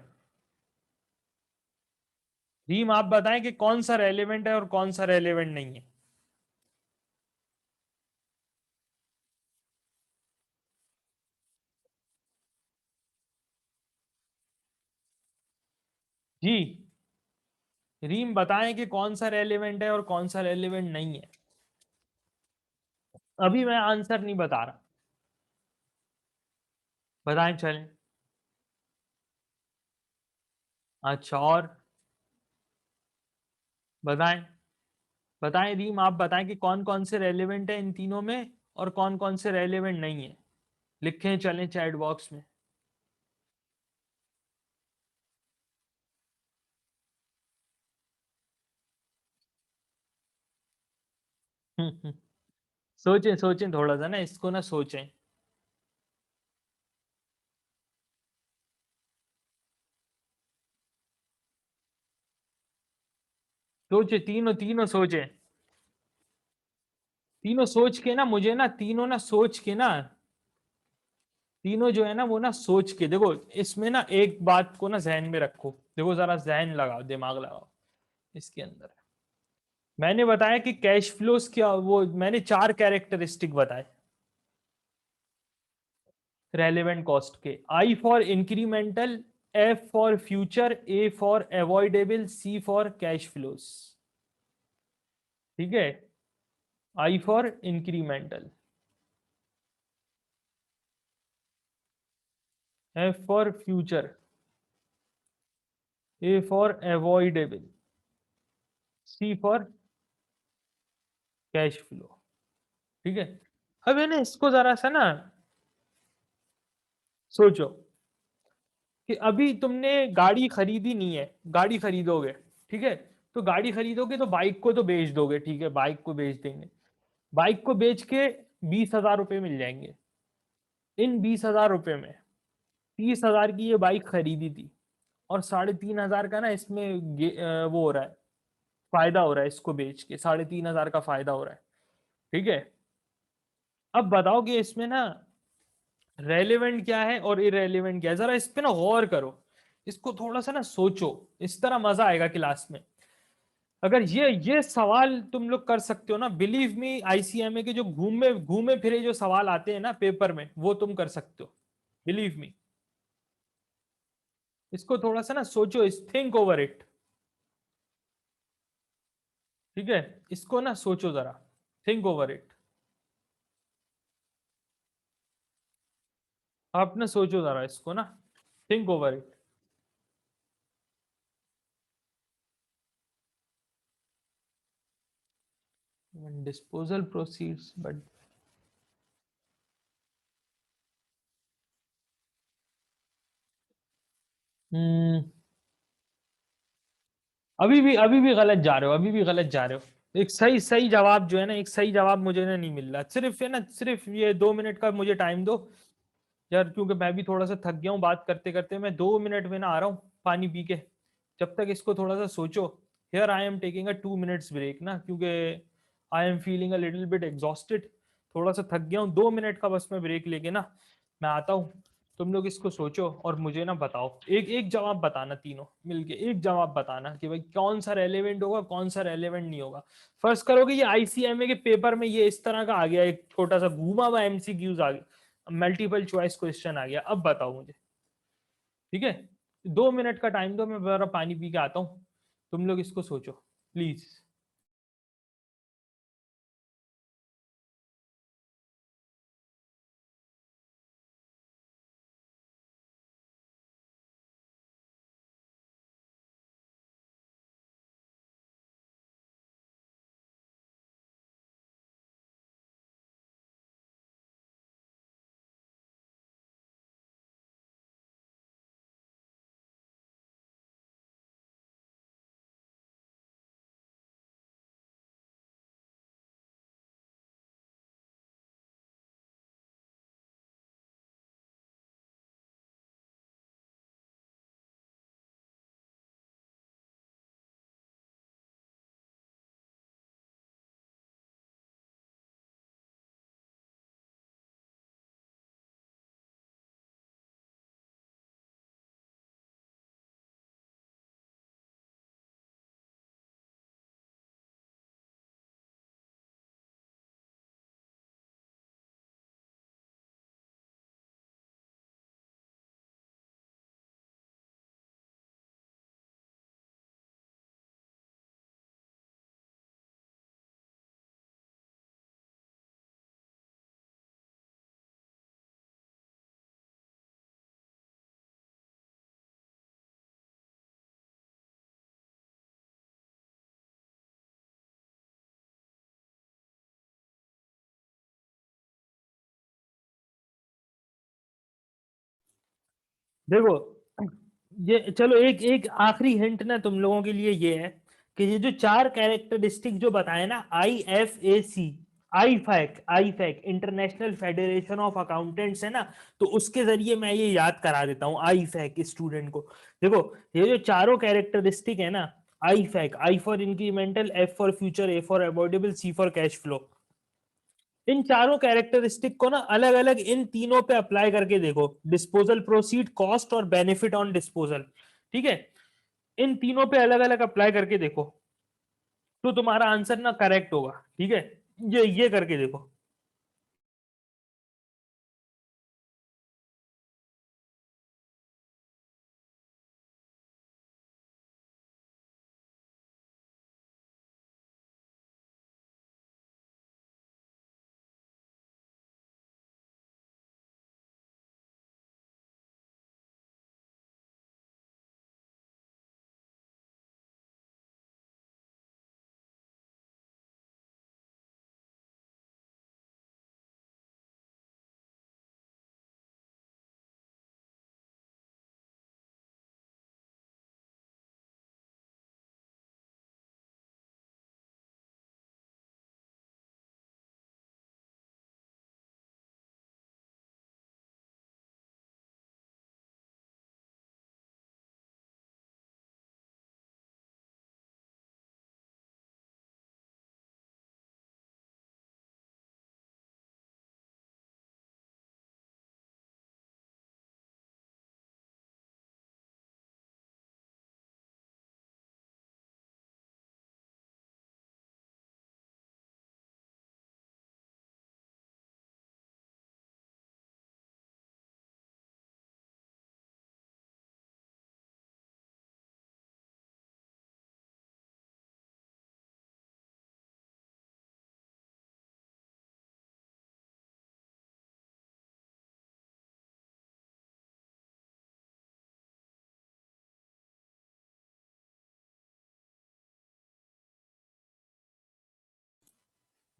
रीम, आप बताएं कि कौन सा रेलेवेंट है और कौन सा रेलेवेंट नहीं है। जी, रीम बताएं कि कौन सा रेलेवेंट है और कौन सा रेलेवेंट नहीं है। अभी मैं आंसर नहीं बता रहा, बताएं चलें। अच्छा, और बताएं। बताएं रीम, आप बताएं कि कौन कौन से रेलेवेंट है इन तीनों में और कौन कौन से रेलेवेंट नहीं है। लिखें चलें चैट बॉक्स में। सोचें सोचें थोड़ा सा ना, इसको ना सोचें। सोचे, तीनों तीनों सोचे। तीनों सोच के ना, मुझे ना तीनों ना सोच के ना, तीनों जो है ना वो ना सोच के देखो। इसमें ना एक बात को ना जहन में रखो, देखो जरा जहन लगाओ, दिमाग लगाओ इसके अंदर। मैंने बताया कि कैश फ्लोस क्या, वो मैंने 4 कैरेक्टरिस्टिक बताए रेलेवेंट कॉस्ट के। I for incremental, F for future, A for avoidable, C for cash flows, ठीक है। I for incremental, F for future, A for avoidable, C for cash flow, ठीक है। अब है ना, इसको जरा सा ना सोचो कि अभी तुमने गाड़ी खरीदी नहीं है, गाड़ी खरीदोगे, ठीक है। तो गाड़ी खरीदोगे तो बाइक को तो बेच दोगे, ठीक है, बाइक को बेच देंगे। बाइक को बेच के 20,000 रुपये मिल जाएंगे। इन 20,000 रुपये में 30,000 की ये बाइक खरीदी थी, और 3,500 का ना इसमें वो हो रहा है, फायदा हो रहा है, इसको बेच के 3,500 का फायदा हो रहा है, ठीक है। अब बताओ कि इसमें ना रेलेवेंट क्या है और इरेलीवेंट क्या है, जरा इस पे ना गौर करो, इसको थोड़ा सा ना सोचो। इस तरह मजा आएगा क्लास में। अगर ये सवाल तुम लोग कर सकते हो ना, बिलीव मी, आईसीएमए के जो घूमे घूमे फिरे जो सवाल आते हैं ना पेपर में, वो तुम कर सकते हो, बिलीव मी। इसको थोड़ा सा ना सोचो, थिंक ओवर इट। ठीक है, इसको ना सोचो जरा, थिंक ओवर इट। आप ना सोचो जरा इसको ना, think over it. Disposal proceeds but, अभी भी गलत जा रहे हो, अभी भी गलत जा रहे हो। एक सही सही जवाब जो है ना, एक सही जवाब मुझे ना नहीं मिल रहा। सिर्फ है ना, सिर्फ ये 2 मिनट का मुझे टाइम दो यार, क्योंकि मैं भी थोड़ा सा थक गया हूँ बात करते करते। मैं 2 मिनट में ना आ रहा हूँ पानी पी के। जब तक इसको थोड़ा सा सोचो। Here I am taking a 2 minutes break ना, क्योंकि I am feeling a little bit exhausted. थोड़ा सा थक गया हूँ। 2 मिनट का बस मैं ब्रेक लेके ना मैं आता हूँ। तुम लोग इसको सोचो और मुझे ना बताओ, एक एक जवाब बताना, तीनों मिलके एक जवाब बताना कि भाई कौन सा रेलेवेंट होगा, कौन सा रेलेवेंट नहीं होगा। फर्स्ट करोगे, ये आईसीएमए के पेपर में ये इस तरह का आ गया, एक छोटा सा घूमा हुआ एमसीक्यूज आ गया, मल्टीपल चॉइस क्वेश्चन आ गया। अब बताओ मुझे, ठीक है? 2 मिनट का टाइम दो, मैं जरा पानी पी के आता हूँ। तुम लोग इसको सोचो प्लीज। देखो, ये चलो एक एक आखिरी हिंट ना तुम लोगों के लिए ये है कि ये जो चार कैरेक्टरिस्टिक जो बताए ना, IFAC, I fake international federation of accountants है ना, तो उसके जरिए मैं ये याद करा देता हूँ आई फैक स्टूडेंट को। देखो, ये जो चारों कैरेक्टरिस्टिक है ना, IFAC, I for incremental, F for future, A for avoidable, C for cash flow, इन चारों कैरेक्टरिस्टिक को ना अलग अलग इन तीनों पे अप्लाई करके देखो। डिस्पोजल प्रोसीड, कॉस्ट और बेनिफिट ऑन डिस्पोजल, ठीक है? इन तीनों पे अलग अलग अप्लाई करके देखो, तो तुम्हारा आंसर ना करेक्ट होगा, ठीक है? ये करके देखो।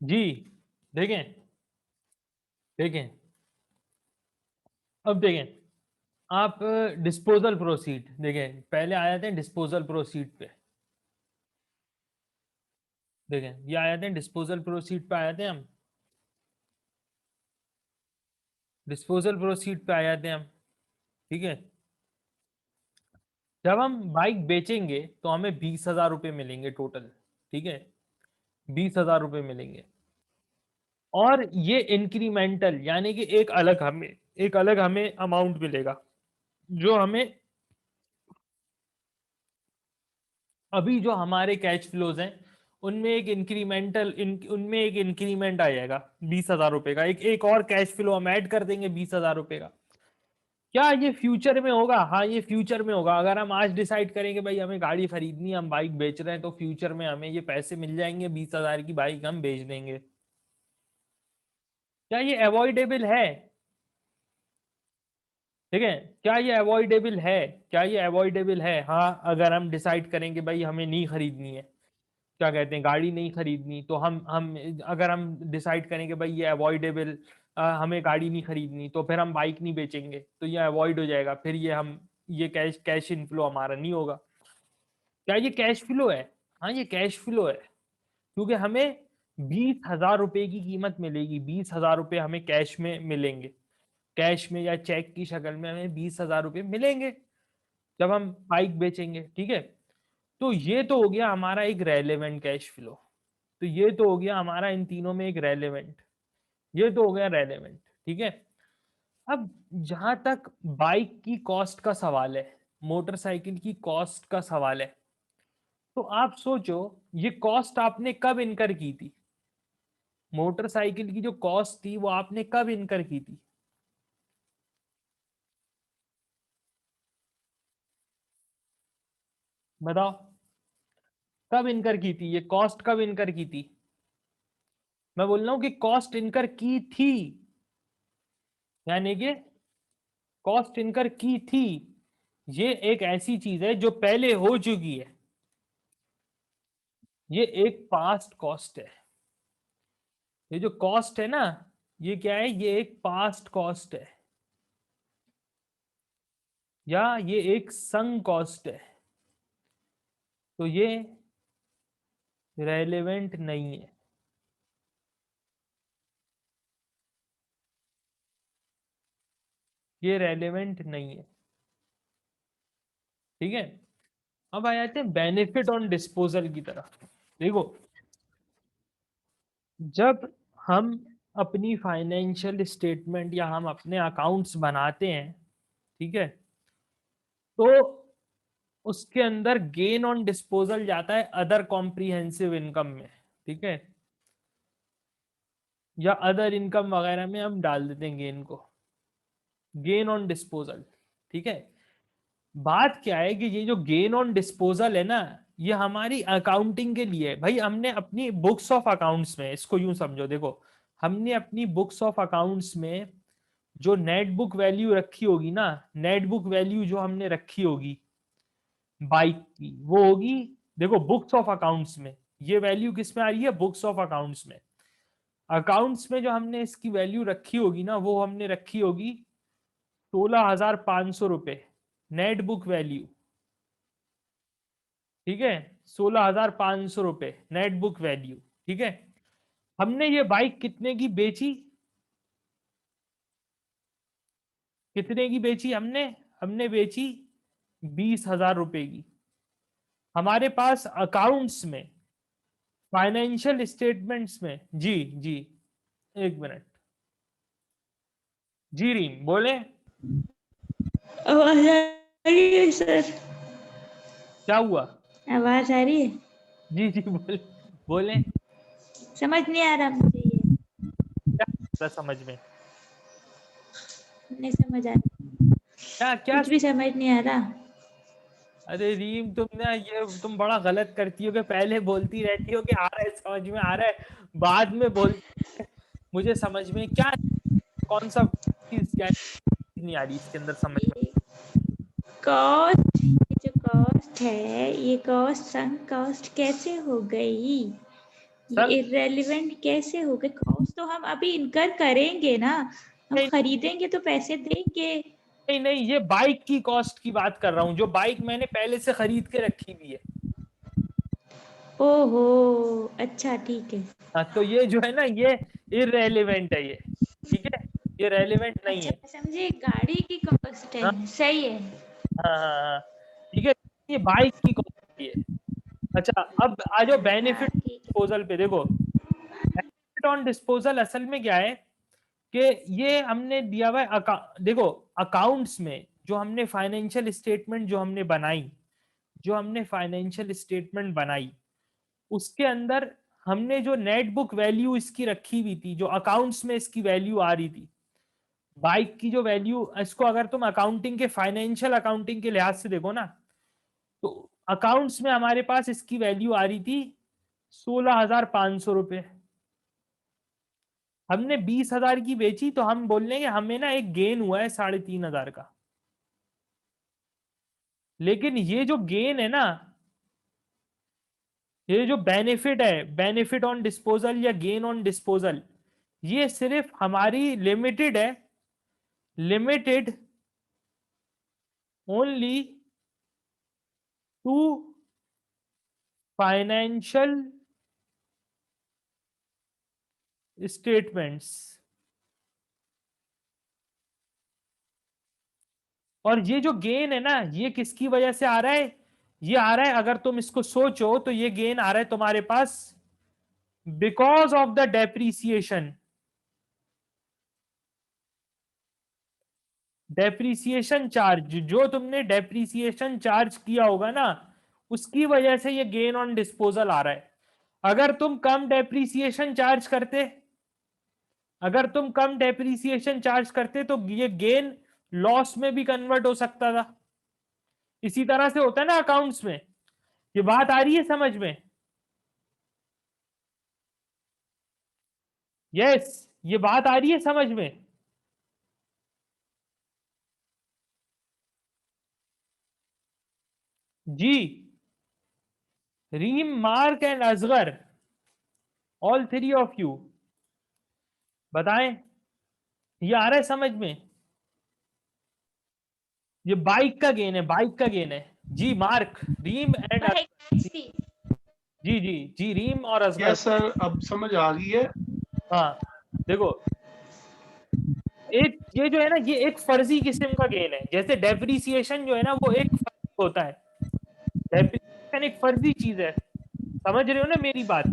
जी देखें देखें, अब देखें आप डिस्पोजल प्रोसीड देखें, पहले आ जाते हैं डिस्पोजल प्रोसीड पे। देखें ये आ जाते हैं डिस्पोजल प्रोसीड पे, आ जाते हैं हम डिस्पोजल प्रोसीड पे आ जाते हैं हम। ठीक है, जब हम बाइक बेचेंगे तो हमें 20,000 रुपये मिलेंगे टोटल। ठीक है, 20,000 रुपये मिलेंगे, और ये इंक्रीमेंटल यानी कि एक अलग हमें अमाउंट मिलेगा, जो हमें अभी जो हमारे कैश फ्लोज हैं उनमें उनमें एक इंक्रीमेंट आ जाएगा 20,000 रुपये का, एक और कैश फ्लो हम ऐड कर देंगे 20,000 रुपये का। क्या ये फ्यूचर में होगा? हाँ ये फ्यूचर में होगा। अगर हम आज डिसाइड करेंगे भाई हमें गाड़ी खरीदनी है, हम बाइक बेच रहे हैं, तो फ्यूचर में हमें ये पैसे मिल जाएंगे, 20,000 की बाइक हम बेच देंगे। क्या ये अवॉइडेबल है? ठीक है, क्या ये अवॉइडेबल है? क्या ये अवॉइडेबल है? हाँ, अगर हम डिसाइड करेंगे भाई हमें नहीं खरीदनी है, क्या कहते हैं, गाड़ी नहीं खरीदनी, तो हम अगर हम डिसाइड करेंगे भाई ये अवॉइडेबल, हमें गाड़ी नहीं खरीदनी, तो फिर हम बाइक नहीं बेचेंगे, तो ये अवॉइड हो जाएगा, फिर ये कैश इनफ्लो हमारा नहीं होगा। क्या ये कैश फ्लो है? हाँ ये कैश फ्लो है, क्योंकि हमें 20,000 रुपए की कीमत मिलेगी, 20,000 रुपये हमें कैश में मिलेंगे, कैश में या चेक की शक्ल में हमें 20,000 रुपये मिलेंगे जब हम बाइक बेचेंगे। ठीक है, तो ये तो हो गया हमारा एक रेलेवेंट कैश फ्लो। तो ये तो हो गया हमारा इन तीनों में एक रेलेवेंट, ये तो हो गया रेलेवेंट। ठीक है, अब जहां तक बाइक की कॉस्ट का सवाल है, मोटरसाइकिल की कॉस्ट का सवाल है, तो आप सोचो ये कॉस्ट आपने कब इनकर की थी? मोटरसाइकिल की जो कॉस्ट थी वो आपने कब इनकर की थी? बताओ, कब इनकर की थी? ये कॉस्ट कब इनकर की थी? मैं बोल रहा हूं कि कॉस्ट इनकर की थी, यानी कि कॉस्ट इनकर की थी, ये एक ऐसी चीज है जो पहले हो चुकी है, ये एक पास्ट कॉस्ट है। ये जो कॉस्ट है ना, ये क्या है? ये एक पास्ट कॉस्ट है, या ये एक संग कॉस्ट है, तो ये रेलेवेंट नहीं है। ये रेलेवेंट नहीं है। ठीक है, अब आ जाते हैं बेनिफिट ऑन डिस्पोजल की तरफ। देखो, जब हम अपनी फाइनेंशियल स्टेटमेंट या हम अपने अकाउंट्स बनाते हैं, ठीक है, तो उसके अंदर गेन ऑन डिस्पोजल जाता है अदर कॉम्प्रिहेंसिव इनकम में। ठीक है, या अदर इनकम वगैरह में हम डाल देते हैं गेन को, गेन ऑन डिस्पोजल। ठीक है, बात क्या है कि ये जो गेन ऑन डिस्पोजल है ना, ये हमारी अकाउंटिंग के लिए है। भाई हमने अपनी बुक्स ऑफ अकाउंट्स में, इसको यूं समझो, देखो हमने अपनी बुक्स ऑफ अकाउंट्स में जो नेट बुक वैल्यू रखी होगी ना, नेट बुक वैल्यू जो हमने रखी होगी बाइक की, वो होगी, देखो बुक्स ऑफ अकाउंट्स में ये वैल्यू किस में आ रही है? बुक्स ऑफ अकाउंट्स में। अकाउंट्स में जो हमने इसकी वैल्यू रखी होगी ना, वो हमने रखी होगी 16,500 रुपये नेट बुक वैल्यू। ठीक है, 16,500 रुपये नेट बुक वैल्यू। ठीक है, हमने ये बाइक कितने की बेची? कितने की बेची हमने? हमने बेची 20,000 रुपये की। हमारे पास अकाउंट्स में, फाइनेंशियल स्टेटमेंट्स में, जी जी, एक मिनट, जी रीम बोले। आवाज आ रही है सर? क्या हुआ? आवाज आ रही है? जी जी बोले, बोले। समझ नहीं आ रहा मुझे ये, क्या था समझ में? नहीं समझ आ रहा, क्या क्या? कुछ भी समझ नहीं आ रहा। अरे रीम, तुम ना ये तुम बड़ा गलत करती हो कि पहले बोलती रहती हो कि आ रहा है, समझ में आ रहा है, बाद में बोलती मुझे समझ में क्या, कौन सा चीज, क्या नहीं आ रही इसके अंदर समझ में? कॉस्ट, ये जो कॉस्ट है, ये कॉस्ट संक कॉस्ट कैसे हो गई? ये इररेलेवेंट कैसे हो गए? कॉस्ट तो हम अभी इनकर करेंगे ना, हम नहीं खरीदेंगे तो पैसे देंगे। नहीं नहीं, ये बाइक की कॉस्ट की बात कर रहा हूँ, जो बाइक मैंने पहले से खरीद के रखी हुई है। ओहो, अच्छा ठीक है। हाँ, तो ये जो है ना, ये इररेलेवेंट है ये, ठीक है, ये रेलेवेंट नहीं अच्छा है। समझे, गाड़ी की कॉस्ट हाँ है, सही है। हाँ हाँ हाँ, ठीक है, ये बाइक की कॉस्ट है। अच्छा, अब आ जाओ हाँ बेनिफिट ठीक है। डिस्पोजल पे। देखो, बेनिफिट ऑन डिस्पोजल असल में क्या है कि ये हमने दिया हुआ है देखो, अकाउंट्स में जो हमने फाइनेंशियल स्टेटमेंट जो हमने फाइनेंशियल स्टेटमेंट बनाई, उसके अंदर हमने जो नेट बुक वैल्यू इसकी रखी हुई थी, जो अकाउंट्स में इसकी वैल्यू आ रही थी, बाइक की जो वैल्यू, इसको अगर तुम अकाउंटिंग के फाइनेंशियल अकाउंटिंग के लिहाज से देखो ना, तो अकाउंट्स में हमारे पास इसकी वैल्यू आ रही थी 16,500 रुपये। हमने 20,000 की बेची, तो हम बोल लेंगे हमें ना एक गेन हुआ है 3,500 का। लेकिन ये जो गेन है ना, ये जो बेनिफिट है, बेनिफिट ऑन डिस्पोजल या गेन ऑन डिस्पोजल, ये सिर्फ हमारी लिमिटेड है, limited only to financial statements. और ये जो गेन है ना, ये किसकी वजह से आ रहा है? ये आ रहा है, अगर तुम इसको सोचो तो ये गेन आ रहा है तुम्हारे पास because of the depreciation. Depreciation charge, जो तुमने डेप्रीसिएशन चार्ज किया होगा ना, उसकी वजह से ये गेन ऑन डिस्पोजल आ रहा है। अगर तुम कम डेप्रीसिएशन चार्ज करते, अगर तुम कम डेप्रीसिएशन चार्ज करते तो ये गेन लॉस में भी कन्वर्ट हो सकता था। इसी तरह से होता है ना अकाउंट्स में। ये बात आ रही है समझ में? यस, ये बात आ रही है समझ में? जी, Reem, Mark and Asghar, all three of you, बताएं, ये आ रहा है समझ में? ये बाइक का गेन है, बाइक का गेन है। जी मार्क, रीम एंड बाइक बेचती। जी जी जी, रीम और असगर। यस सर, अब समझ आ गई है। हाँ, देखो, एक ये जो है ना, ये एक फर्जी किस्म का गेन है। जैसे डेप्रिसिएशन जो है ना, वो एक फर्जी होता है। डेप्रिसिएशन एक फर्जी चीज है, समझ रहे हो ना मेरी बात?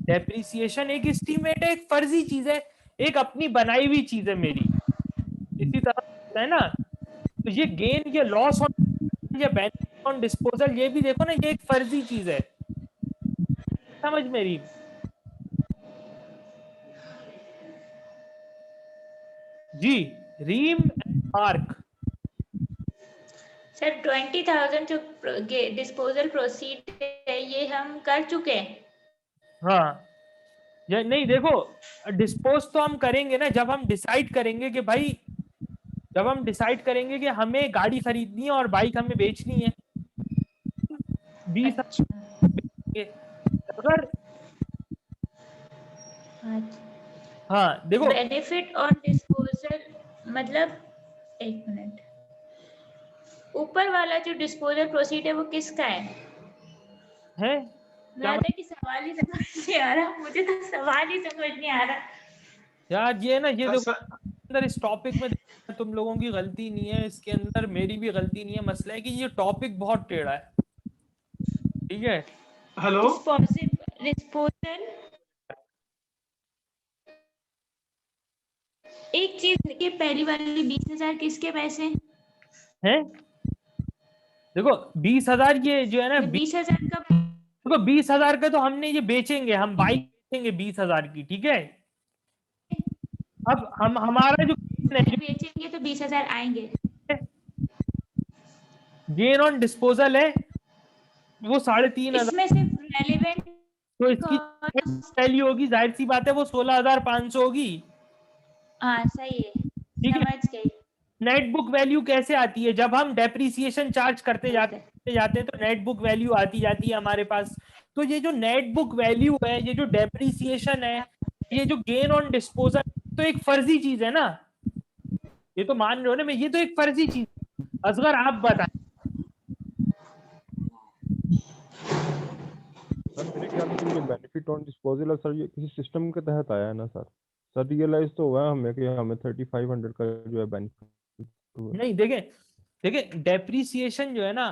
डेप्रिसिएशन एक एस्टीमेट है, एक फर्जी चीज है, एक अपनी बनाई हुई चीज है मेरी। इसी तरह होता है ना, तो ये गेन, ये लॉस ऑन या बेनिफिट ऑन डिस्पोजल, ये भी देखो ना, ये एक फर्जी चीज है। समझ मेरी? जी, रीम एंड मार्क। सर 20,000 जो डिस्पोजल प्रोसीड है, ये हम कर चुके हैं। हाँ, या नहीं, देखो, डिस्पोज तो हम करेंगे ना जब हम डिसाइड करेंगे कि भाई, जब हम डिसाइड करेंगे कि हमें गाड़ी खरीदनी है और बाइक हमें बेचनी है, 20 अच्छा अगर, हाँ देखो, बेनिफिट ऑन डिस्पोजल मतलब, एक मिनट, ऊपर वाला जो डिस्पोजल प्रोसीड है वो किसका है? है क्या मैं कि सवाल ही समझ नहीं आ रहा, मुझे तो सवाल ही समझ नहीं आ रहा। यार, ये ना, ये देखो, सर अंदर इस टॉपिक में तुम लोगों की गलती नहीं है, इसके अंदर मेरी भी गलती नहीं है। मसला है कि ये टॉपिक बहुत टेढ़ा है, ठीक है? हेलो, डिस्पोजल, एक चीज देखिए, पहली वाली 20,000 किसके पैसे हैं? देखो, 20,000 ये जो है ना, 20,000 का? देखो, 20,000 का तो हमने ये बेचेंगे, हम बाइक बेचेंगे 20,000 की, ठीक है? अब हम, हमारा जो बेचेंगे तो 20,000 आएंगे। गेन ऑन डिस्पोजल है, वो 3,500, इसमें सिर्फ रेलेवेंट तो इसकी वैल्यू होगी, जाहिर सी बात है, वो 16,500 होगी। हाँ सही है, ठीक है? समझ गई। नेट बुक वैल्यू कैसे आती है? जब हम डेप्रीसिएशन चार्ज करते जाते हैं, तो नेट बुक वैल्यू आती जाती है हमारे पास। तो ये जो नेट बुक वैल्यू है, ये जो डेप्रिसिएशन है, ये जो गेन ऑन डिस्पोजल, तो एक फर्जी चीज है ना, ये तो मान रहे हो ना मैं, ये तो एक फर्जी चीज। असगर आप बताएं। सर मेरे ख्याल से ये बेनिफिट ऑन डिस्पोजल है सर, ये किसी सिस्टम के तहत आया है ना सर। सर रियलाइज तो हुआ है हमें कि हमें 3500 का जो है बेनिफिट हुआ। नहीं देखें, देखें डेप्रिसिएशन जो है ना,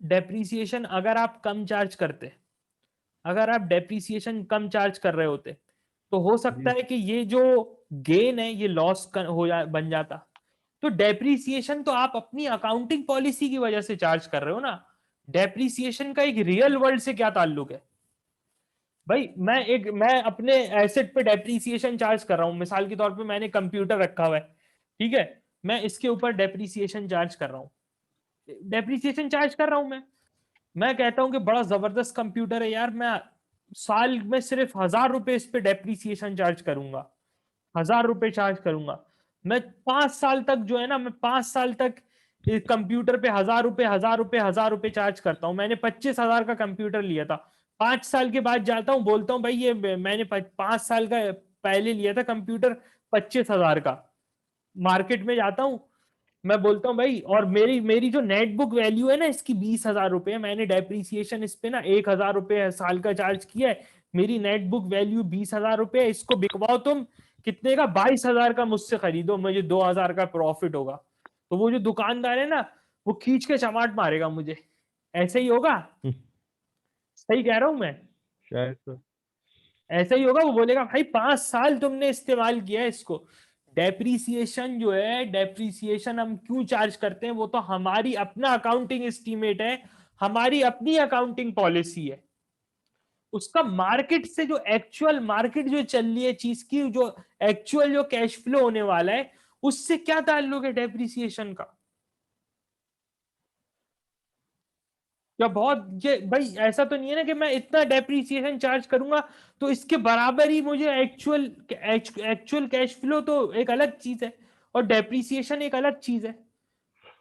डेप्रिसिएशन अगर आप कम चार्ज करते, अगर आप डेप्रिसिएशन कम चार्ज कर रहे होते, तो हो सकता है कि ये जो गेन है ये लॉस बन जाता। तो डेप्रिसिएशन तो आप अपनी अकाउंटिंग पॉलिसी की वजह से चार्ज कर रहे हो ना। डेप्रिसिएशन का एक रियल वर्ल्ड से क्या ताल्लुक है भाई? मैं अपने एसेट पे डेप्रिसिएशन चार्ज कर रहा हूं, मिसाल के तौर पे मैंने कंप्यूटर रखा हुआ है, ठीक है, मैं इसके ऊपर डेप्रिसिएशन चार्ज कर रहा हूं, डेप्रिसिएशन चार्ज कर रहा हूं मैं कहता हूं कि बड़ा जबरदस्त कंप्यूटर है यार, मैं साल में सिर्फ 1000 रुपए इस पे डेप्रिसिएशन चार्ज करूंगा, 1000 रुपए चार्ज करूंगा। मैं 5 साल तक जो है ना, मैं 5 साल तक इस कंप्यूटर पे 1000 रुपए 1000 रुपए 1000 रुपए चार्ज करता हूं। मैंने 25,000 का कंप्यूटर लिया था, 5 साल के बाद जाता हूं बोलता हूं भाई ये मैंने 5 साल का पहले लिया था कंप्यूटर 25,000 का, मार्केट में जाता हूं, मैं बोलता हूँ भाई, और मेरी मेरी जो नेट बुक वैल्यू है ना इसकी 20,000 रुपए है, मैंने डेप्रिसिएशन इस पे ना 1,000 रुपए साल का चार्ज किया है, मेरी नेट बुक वैल्यू 20,000 रुपए है, इसको बिकवाओ तुम कितने का? 22,000 का मुझसे खरीदो, मुझे 2,000 का प्रॉफिट होगा। तो वो जो दुकानदार है ना, वो खींच के चमाट मारेगा मुझे, ऐसे ही होगा? सही कह रहा हूं मैं? शायद सर। ऐसा ही होगा, वो बोलेगा भाई 5 साल तुमने इस्तेमाल किया है इसको। डेप्रीसिएशन जो है, डेप्रीसिएशन हम क्यों चार्ज करते हैं? वो तो हमारी अपना अकाउंटिंग एस्टीमेट है, हमारी अपनी अकाउंटिंग पॉलिसी है। उसका मार्केट से जो एक्चुअल मार्केट जो चल रही है चीज की, जो एक्चुअल जो कैश फ्लो होने वाला है, उससे क्या ताल्लुक है डेप्रीसिएशन का? या बहुत ये भाई ऐसा तो नहीं है ना कि मैं इतना डेप्रीसिएशन चार्ज करूंगा तो इसके बराबर ही मुझे एक्चुअल कैश फ्लो, तो एक अलग चीज है और डेप्रीसिएशन एक अलग चीज है।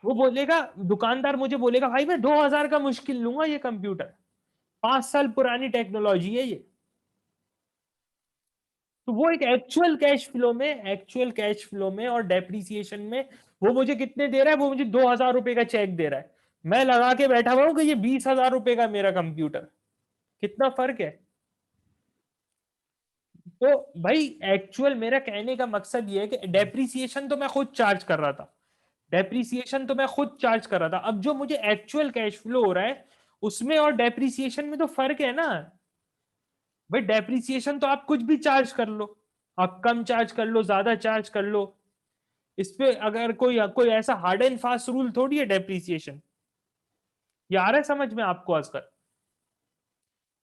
वो बोलेगा, दुकानदार मुझे बोलेगा भाई मैं 2,000 का मुश्किल लूंगा ये कंप्यूटर, 5 साल पुरानी टेक्नोलॉजी है ये। तो वो एक एक्चुअल कैश फ्लो में और डेप्रीसिएशन में वो मुझे कितने दे रहा है? वो मुझे 2,000 रुपए का चेक दे रहा है, मैं लगा के बैठा हुआ हूं कि ये 20,000 रुपए का मेरा कंप्यूटर। कितना फर्क है? तो भाई एक्चुअल, मेरा कहने का मकसद ये है कि डेप्रिसिएशन तो मैं खुद चार्ज कर रहा था, डेप्रिसिएशन तो मैं खुद चार्ज कर रहा था, अब जो मुझे एक्चुअल कैश फ्लो हो रहा है उसमें और डेप्रिसिएशन में तो फर्क है ना भाई। डेप्रिसिएशन तो आप कुछ भी चार्ज कर लो, आप कम चार्ज कर लो, ज्यादा चार्ज कर लो, इस पे अगर कोई कोई ऐसा हार्ड एंड फास्ट रूल थोड़ी है डेप्रिसिएशन। ये आ रहा है समझ में आपको आजकल?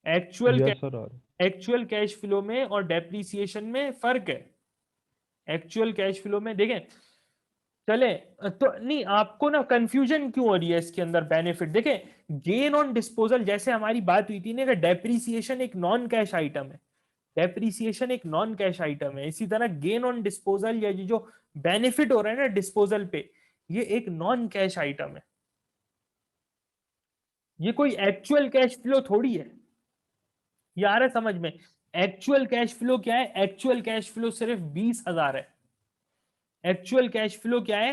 Actual yes sir. Actual cash flow में और डेप्रिसिएशन में फर्क है। एक्चुअल कैश फ्लो में देखें, चले तो नहीं, आपको ना कंफ्यूजन क्यों हो रही है इसके अंदर? बेनिफिट देखें, गेन ऑन डिस्पोजल जैसे हमारी बात हुई थी ना कि डेप्रिसिएशन एक नॉन कैश आइटम है, डेप्रिसिएशन एक नॉन कैश आइटम है, इसी तरह गेन ऑन डिस्पोजल या ये जो बेनिफिट हो रहा है ना डिस्पोजल पे, ये एक नॉन कैश आइटम है, ये कोई एक्चुअल कैश फ्लो थोड़ी है। ये आ रहा है समझ में? एक्चुअल कैश फ्लो क्या है? एक्चुअल कैश फ्लो सिर्फ 20,000 है। एक्चुअल कैश फ्लो क्या है?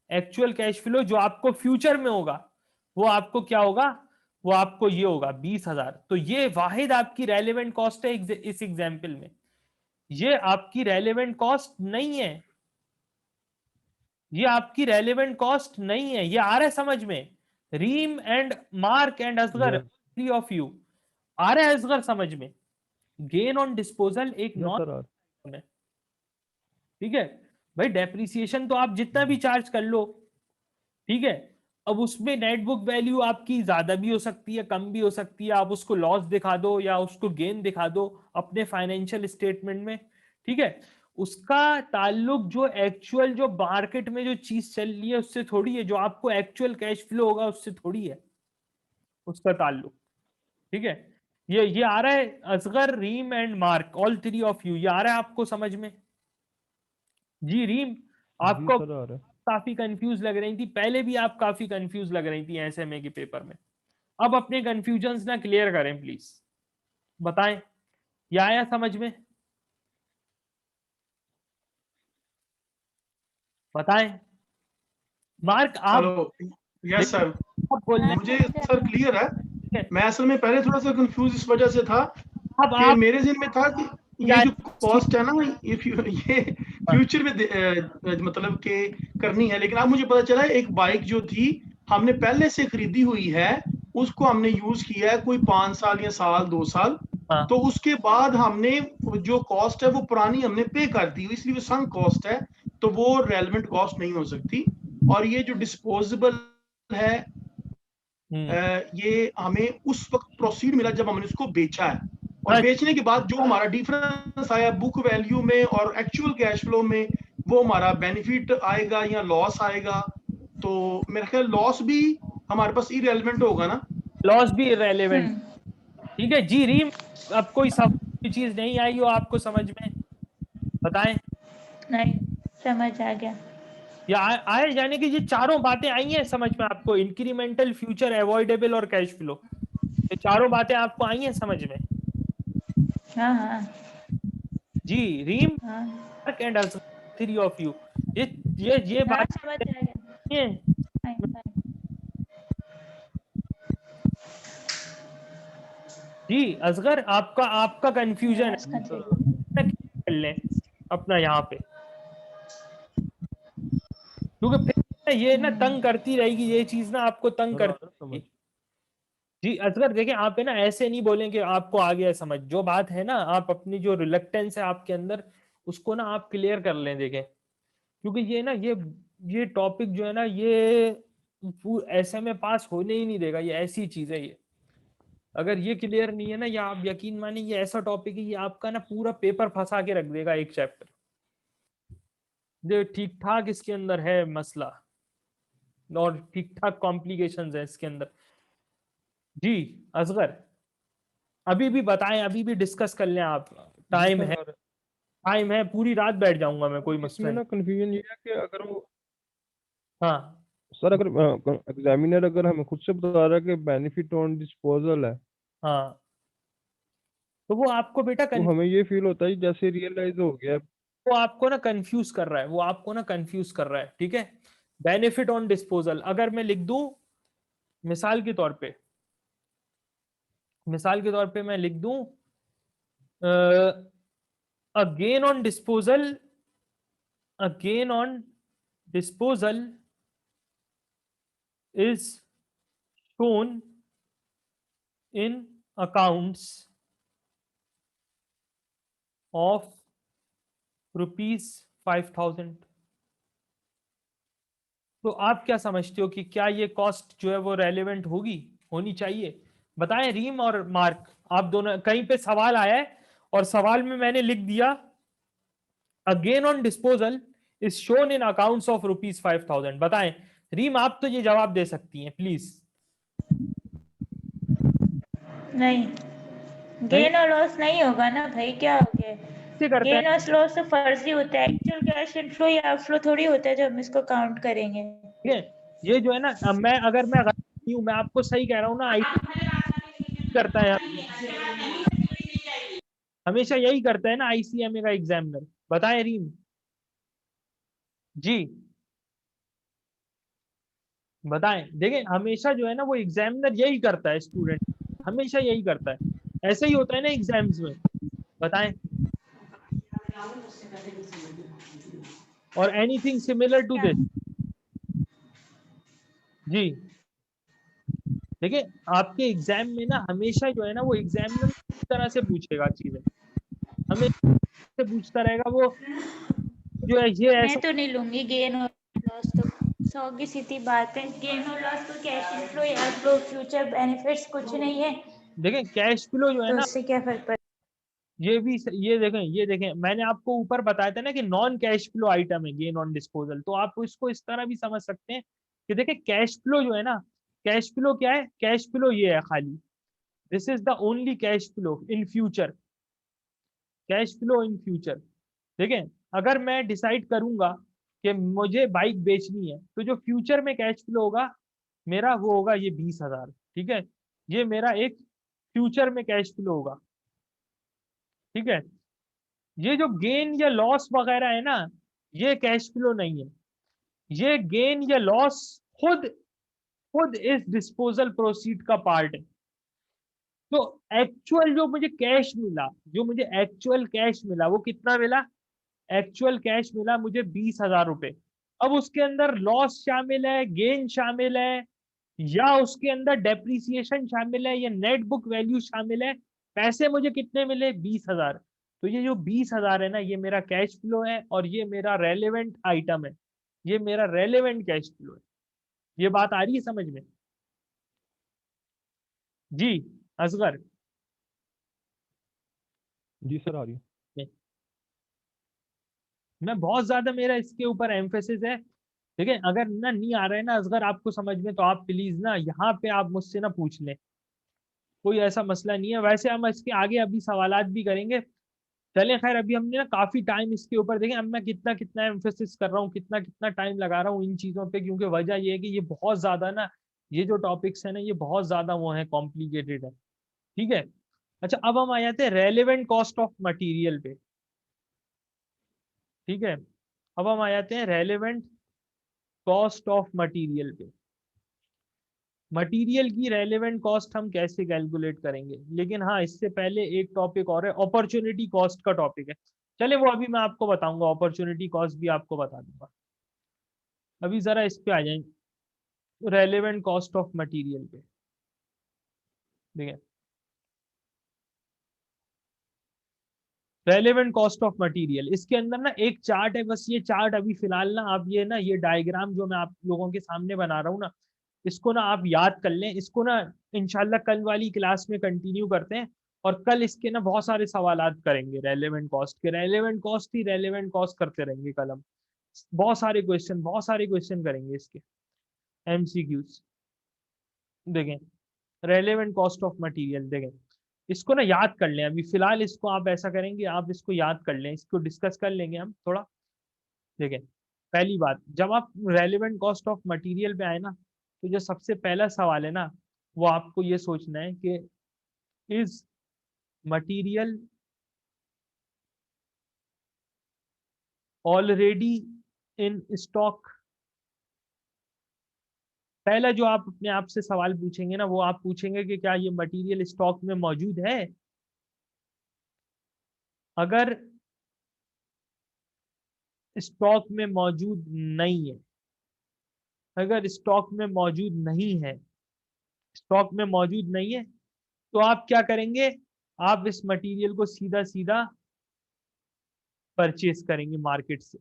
एक्चुअल कैश फ्लो जो आपको फ्यूचर में होगा वो आपको क्या होगा? वो आपको ये होगा 20,000। तो ये वाहिद आपकी रेलेवेंट कॉस्ट है इस एग्जाम्पल में, ये आपकी रेलेवेंट कॉस्ट नहीं है, ये आपकी रेलेवेंट कॉस्ट नहीं है। ये आ रहा है समझ में? Reem and Mark and Asghar, yes three of you, आ रहा है असगर समझ में? गेन ऑन डिस्पोजल एक यस नॉन सर। है, ठीक है भाई। डेप्रिसिएशन तो आप जितना भी चार्ज कर लो, ठीक है, अब उसमें नेट बुक वैल्यू आपकी ज्यादा भी हो सकती है, कम भी हो सकती है, आप उसको लॉस दिखा दो या उसको गेन दिखा दो अपने फाइनेंशियल स्टेटमेंट में, ठीक है, उसका ताल्लुक जो एक्चुअल जो मार्केट में जो चीज चल रही है उससे थोड़ी है, जो आपको एक्चुअल कैश फ्लो होगा उससे थोड़ी है उसका ताल्लुक, ठीक है। ये आ रहा है Asghar, Reem and Mark, all three of you, ये आ रहा है आपको समझ में? जी रीम, जी आपको सर आ रहा है। काफी कंफ्यूज लग रही थी पहले भी, आप काफी कंफ्यूज लग रही थी एसएमए के पेपर में, अब अपने कंफ्यूजन्स ना क्लियर करें प्लीज। बताएं, ये आया समझ में? बताएं मार्क, आप हेलो, यस सर। बोलने मुझे सर क्लियर है। हैं। मैं असल में पहले थोड़ा सा कंफ्यूज इस वजह से था अब कि आप मेरे ज़हन में था कि ये जो कॉस्ट है ना, ये फ्यूचर में मतलब कि करनी है, लेकिन अब मुझे पता चला एक बाइक जो थी हमने पहले से खरीदी हुई है, उसको हमने यूज किया है कोई 5 साल या साल 2 साल, हाँ, तो उसके बाद हमने जो कॉस्ट है वो पुरानी हमने पे कर दी, इसलिए वो संक कॉस्ट है, तो वो रेलेवेंट कॉस्ट नहीं हो सकती। और ये जो डिस्पोजेबल है, ये हमें उस वक्त प्रोसीड मिला जब हमने उसको बेचा है, और बेचने के बाद जो हमारा डिफरेंस आया बुक वैल्यू में और एक्चुअल कैश फ्लो में, वो हमारा बेनिफिट आएगा या लॉस आएगा। तो मेरा ख्याल लॉस भी हमारे पास इरेलेवेंट होगा ना। लॉस भी इररेलेवेंट। ठीक है जी रीम, अब कोई चीज नहीं आई हो आपको समझ में, बताएं। नहीं, समझ आ गया। या आए जाने की ये चारों बातें आई हैं समझ में आपको, इंक्रीमेंटल, फ्यूचर, अवॉइडेबल और कैश फ्लो, ये चारों बातें आपको आई हैं समझ में? हाँ हाँ जी रीम, हाँ mark and three of you, ये हाँ, बात समझ आ गया। है। Fine fine. जी असगर, आपका आपका कंफ्यूजन यस, है, कंटिन्यू। कर लें अपना यहाँ पे, क्योंकि फिर ये ना तंग करती रहेगी, ये चीज ना आपको तंग करती समझ। रहेगी। जी असगर देखिए, आप है ना ऐसे नहीं बोलें कि आपको आ गया समझ, जो बात है ना आप अपनी जो रिलक्टेंस है आपके अंदर, उसको ना आप क्लियर कर लें। देखें, क्योंकि ये ना ये टॉपिक जो है ना, ये ऐसे में पास होने ही नहीं देगा, ये ऐसी चीज है ये। अगर ये क्लियर नहीं है ना, या आप यकीन मानिए ये ऐसा टॉपिक है, ये आपका ना पूरा पेपर फंसा के रख देगा एक चैप्टर। जो ठीक ठाक इसके अंदर है मसला, और ठीक ठाक कॉम्प्लिकेशंस है इसके अंदर। जी असगर, अभी भी बताएं, अभी भी डिस्कस कर लें आप, टाइम है, सर, टाइम है, पूरी रात बैठ जाऊंगा मैं, कोई मसला इसमें नहीं। ना कंफ्यूजन ये है कि अगर वो हाँ सर, अगर एग्जामिनर अगर हमें खुद से बता रहा है कि बेनिफिट ऑन डिस्पोजल है, हाँ, तो वो आपको बेटा तो हमें ये फील होता है जैसे रियलाइज हो गया। वो आपको ना कंफ्यूज कर रहा है, वो आपको ना कंफ्यूज कर रहा है। ठीक है, बेनिफिट ऑन डिस्पोजल अगर मैं लिख दूं, मिसाल के तौर पे, मिसाल के तौर पे मैं लिख दूं, gain on disposal, gain on disposal is shown in accounts of ₹5,000। तो आप क्या समझते हो कि क्या ये कॉस्ट जो है वो रेलेवेंट होगी, होनी चाहिए? बताएं रीम और मार्क, आप दोनों, कहीं पे सवाल आया है और सवाल में मैंने लिख दिया gain on disposal is shown in accounts of ₹5,000। बताएं रीम, आप तो ये जवाब दे सकती हैं प्लीज। नहीं, गेन और लॉस नहीं होगा ना भाई, क्या हो गया? कैसे करते हैं? गेन और लॉस तो फर्जी होता है, एक्चुअल कैश इनफ्लो या आउटफ्लो थोड़ी होता है जो हम इसको काउंट करेंगे। ठीक है, ये जो है ना, अब मैं अगर मैं गलत नहीं हूं, मैं आपको सही कह रहा हूँ ना, आई करता है हमेशा यही करता है ना आईसीएमए का एग्जामिनर। बताएं रीम जी, बताएं। देखें, हमेशा जो है ना वो एग्जामिनर यही करता है, स्टूडेंट हमेशा यही करता है, ऐसे ही होता है ना एग्जाम्स में। बताएं, और एनीथिंग सिमिलर टू दिस? जी देखिए, आपके एग्जाम में ना हमेशा जो है ना वो एग्जामिनर इस तरह से पूछेगा चीजें, हमेशा से पूछता रहेगा वो, जो है ये मैं ऐसा। तो नहीं लूंगी गेन और लॉस, तो 100 की सीधी बात है। गेन और लॉस तो कैश इनफ्लो या आउटफ्लो, फ्यूचर बेनिफिट्स कुछ नहीं है, देखें कैश फ्लो जो है तो ना, उससे क्या फर्क पड़ता ये भी ये देखें मैंने आपको ऊपर बताया था ना कि नॉन कैश फ्लो आइटम है गेन ऑन डिस्पोजल, तो आप इसको इस तरह भी समझ सकते हैं कि देखिए कैश फ्लो जो है ना, कैश फ्लो क्या है? कैश फ्लो ये है खाली, this is the only cash flow in future, cash flow in future. देखें, अगर मैं डिसाइड करूंगा कि मुझे बाइक बेचनी है, तो जो फ्यूचर में कैश फ्लो होगा मेरा, वो होगा ये 20,000। ठीक है, ये मेरा एक फ्यूचर में कैश फ्लो होगा। ठीक है, ये जो गेन या लॉस वगैरह है ना, ये कैश फ्लो नहीं है। ये गेन या लॉस खुद खुद इस डिस्पोजल प्रोसीड का पार्ट है। तो एक्चुअल जो मुझे कैश मिला, जो मुझे एक्चुअल कैश मिला, वो कितना मिला? एक्चुअल कैश मिला मुझे 20,000 रुपए। अब उसके अंदर लॉस शामिल है, गेन शामिल है, या उसके अंदर डेप्रिसिएशन शामिल है, या नेट बुक वैल्यू शामिल है, पैसे मुझे कितने मिले? 20,000। तो ये जो 20,000 है ना, ये मेरा कैश फ्लो है, और ये मेरा रेलेवेंट आइटम है, ये मेरा रेलेवेंट कैश फ्लो है। ये बात आ रही है समझ में? जी असगर। जी सर, आ रही है। मैं बहुत ज्यादा, मेरा इसके ऊपर एम्फेसिस है। ठीक है, अगर ना नहीं आ रहा है ना असगर आपको समझ में, तो आप प्लीज ना यहाँ पे आप मुझसे ना पूछ लें, कोई ऐसा मसला नहीं है। वैसे हम इसके आगे अभी सवालात भी करेंगे। चले खैर, अभी हमने ना काफी टाइम इसके ऊपर देखें। अब मैं कितना कितना एम्फेसिस कर रहा हूँ, कितना कितना टाइम लगा रहा हूँ इन चीजों पे, क्योंकि वजह ये है कि ये बहुत ज्यादा ना, ये जो टॉपिक्स है ना, ये बहुत ज्यादा वो है, कॉम्प्लिकेटेड है। ठीक है, अच्छा अब हम आ जाते हैं रेलेवेंट कॉस्ट ऑफ मटीरियल पे। ठीक है, अब हम आ जाते हैं रेलेवेंट कॉस्ट ऑफ मटीरियल पे। मटेरियल की रेलेवेंट कॉस्ट हम कैसे कैलकुलेट करेंगे, लेकिन हाँ इससे पहले एक टॉपिक और है, अपॉर्चुनिटी कॉस्ट का टॉपिक है। चले वो अभी मैं आपको बताऊंगा, अपॉर्चुनिटी कॉस्ट भी आपको बता दूंगा। अभी जरा इस पे आ जाएंगे, रेलेवेंट कॉस्ट ऑफ मटेरियल पे। ठीक है, रेलेवेंट कॉस्ट ऑफ मटेरियल, इसके अंदर ना एक चार्ट है, बस ये चार्ट अभी फिलहाल ना आप ये ना, ये डायग्राम जो मैं आप लोगों के सामने बना रहा हूँ ना, इसको ना आप याद कर लें। इसको ना इंशाल्लाह कल वाली क्लास में कंटिन्यू करते हैं, और कल इसके ना बहुत सारे सवालात करेंगे रेलेवेंट कॉस्ट के। रेलेवेंट कॉस्ट ही रेलेवेंट कॉस्ट करते रहेंगे कल हम। बहुत सारे क्वेश्चन करेंगे इसके, एमसीक्यूज। देखें, रेलेवेंट कॉस्ट ऑफ मटेरियल देखें, इसको ना याद कर लें। अभी फिलहाल इसको आप ऐसा करेंगे, आप इसको याद कर लें, इसको डिस्कस कर लेंगे हम थोड़ा। देखें, पहली बात, जब आप रेलेवेंट कॉस्ट ऑफ मटेरियल पे आए ना, तो जो सबसे पहला सवाल है ना, वो आपको ये सोचना है कि is material already in stock. पहला जो आप अपने आप से सवाल पूछेंगे ना, वो आप पूछेंगे कि क्या ये मटेरियल स्टॉक में मौजूद है। अगर स्टॉक में मौजूद नहीं है, अगर स्टॉक में मौजूद नहीं है, स्टॉक में मौजूद नहीं है, तो आप क्या करेंगे? आप इस मटेरियल को सीधा सीधा परचेज करेंगे मार्केट से।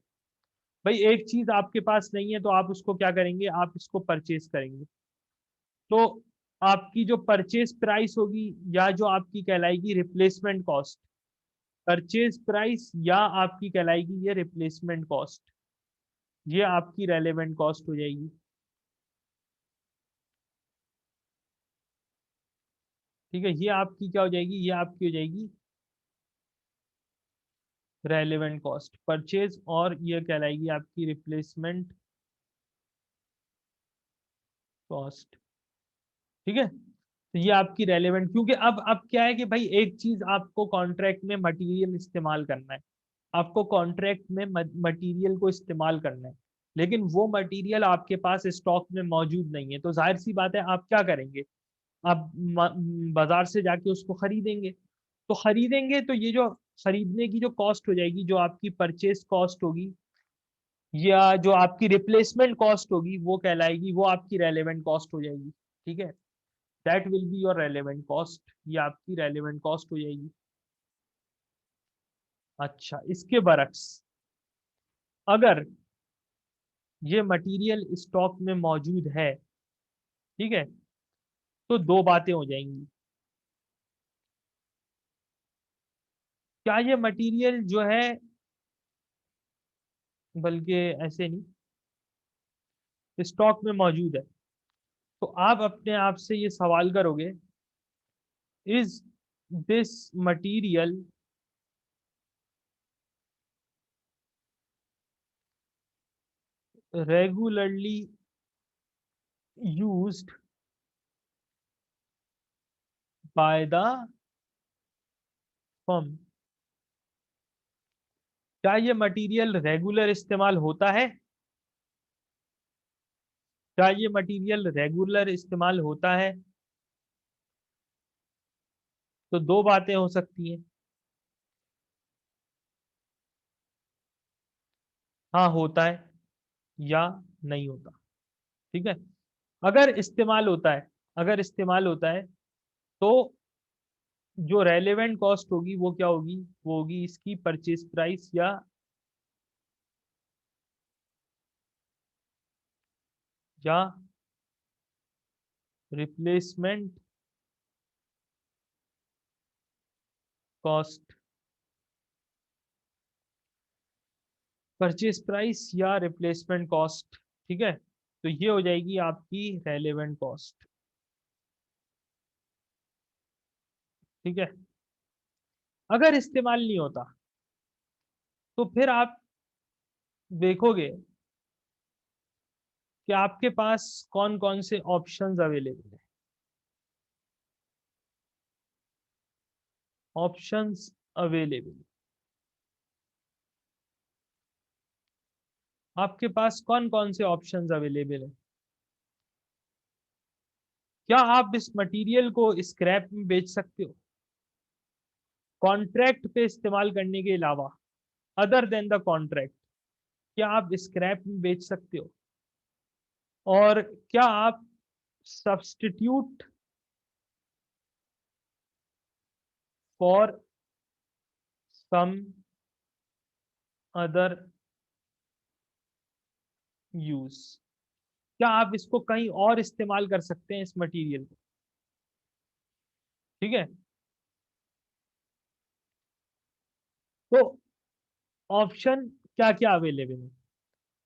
भाई एक चीज आपके पास नहीं है, तो आप उसको क्या करेंगे? आप इसको परचेज करेंगे। तो आपकी जो परचेज प्राइस होगी, या जो आपकी कहलाएगी रिप्लेसमेंट कॉस्ट, परचेज प्राइस या आपकी कहलाएगी ये रिप्लेसमेंट कॉस्ट, ये आपकी रेलेवेंट कॉस्ट हो जाएगी। ठीक है, ये आपकी क्या हो जाएगी? ये आपकी हो जाएगी रेलेवेंट कॉस्ट परचेज, और ये कहलाएगी आपकी रिप्लेसमेंट कॉस्ट। ठीक है, तो ये आपकी रेलेवेंट, क्योंकि अब क्या है कि भाई एक चीज आपको कॉन्ट्रैक्ट में मटेरियल इस्तेमाल करना है, आपको कॉन्ट्रैक्ट में मटेरियल को इस्तेमाल करना है, लेकिन वो मटेरियल आपके पास स्टॉक में मौजूद नहीं है। तो जाहिर सी बात है, आप क्या करेंगे? आप बाजार से जाके उसको खरीदेंगे। तो खरीदेंगे तो ये जो खरीदने की जो कॉस्ट हो जाएगी, जो आपकी परचेस कॉस्ट होगी, या जो आपकी रिप्लेसमेंट कॉस्ट होगी, वो कहलाएगी, वो आपकी रेलेवेंट कॉस्ट हो जाएगी। ठीक है, that will be your relevant cost, ये आपकी रेलेवेंट कॉस्ट हो जाएगी। अच्छा, इसके बरक्स, अगर ये मटेरियल स्टॉक में मौजूद है, ठीक है, तो दो बातें हो जाएंगी। क्या ये मटेरियल जो है, बल्कि ऐसे नहीं, स्टॉक में मौजूद है, तो आप अपने आप से ये सवाल करोगे, is this material regularly used by the firm. क्या ये मटेरियल रेगुलर इस्तेमाल होता है? क्या ये मटेरियल रेगुलर इस्तेमाल होता है? तो दो बातें हो सकती हैं, हाँ होता है या नहीं होता। ठीक है, अगर इस्तेमाल होता है, अगर इस्तेमाल होता है तो जो रेलेवेंट कॉस्ट होगी वो क्या होगी? वो होगी इसकी परचेज प्राइस या रिप्लेसमेंट कॉस्ट। परचेज प्राइस या रिप्लेसमेंट कॉस्ट। ठीक है, तो ये हो जाएगी आपकी रेलेवेंट कॉस्ट। ठीक है, अगर इस्तेमाल नहीं होता तो फिर आप देखोगे कि आपके पास कौन कौन से ऑप्शंस अवेलेबल है। ऑप्शंस अवेलेबल, आपके पास कौन कौन से ऑप्शंस अवेलेबल है? क्या आप इस मटेरियल को स्क्रैप में बेच सकते हो कॉन्ट्रैक्ट पे इस्तेमाल करने के अलावा? अदर देन द कॉन्ट्रैक्ट, क्या आप स्क्रैप में बेच सकते हो? और क्या आप substitute for some other use, क्या आप इसको कहीं और इस्तेमाल कर सकते हैं इस मटेरियल को? ठीक है, तो ऑप्शन क्या क्या अवेलेबल है?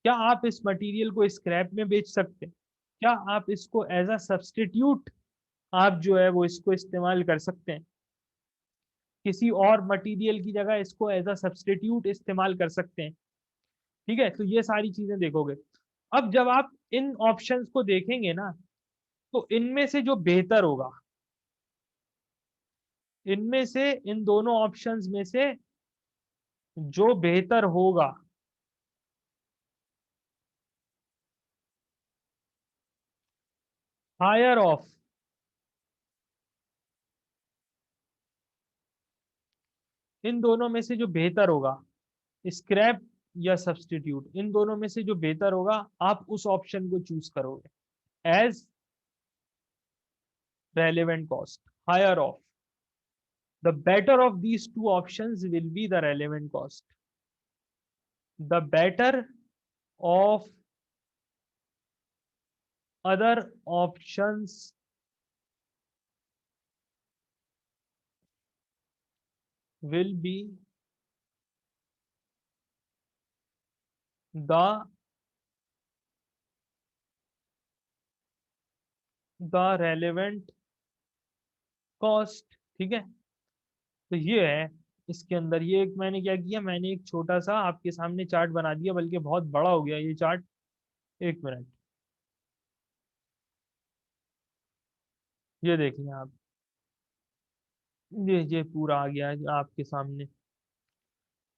क्या आप इस मटेरियल को स्क्रैप में बेच सकते हैं? क्या आप इसको एज अ सब्स्टिट्यूट आप जो है वो इसको इस्तेमाल कर सकते हैं? किसी और मटेरियल की जगह इसको एज अ सब्स्टिट्यूट इस्तेमाल कर सकते हैं। ठीक है, तो ये सारी चीजें देखोगे। अब जब आप इन ऑप्शंस को देखेंगे ना, तो इनमें से जो बेहतर होगा, इनमें से इन दोनों ऑप्शंस में से जो बेहतर होगा हायर ऑफ, इन दोनों में से जो बेहतर होगा स्क्रैप या सब्स्टिट्यूट, इन दोनों में से जो बेहतर होगा आप उस ऑप्शन को चूज करोगे as relevant cost. Higher of, the better of these two options will be the relevant cost. The better of other options will be the relevant cost। ठीक है, तो ये है इसके अंदर। ये एक मैंने क्या किया, मैंने एक छोटा सा आपके सामने चार्ट बना दिया, बल्कि बहुत बड़ा हो गया ये चार्ट। एक मिनट, ये देखिए आप, ये पूरा आ गया है आपके सामने।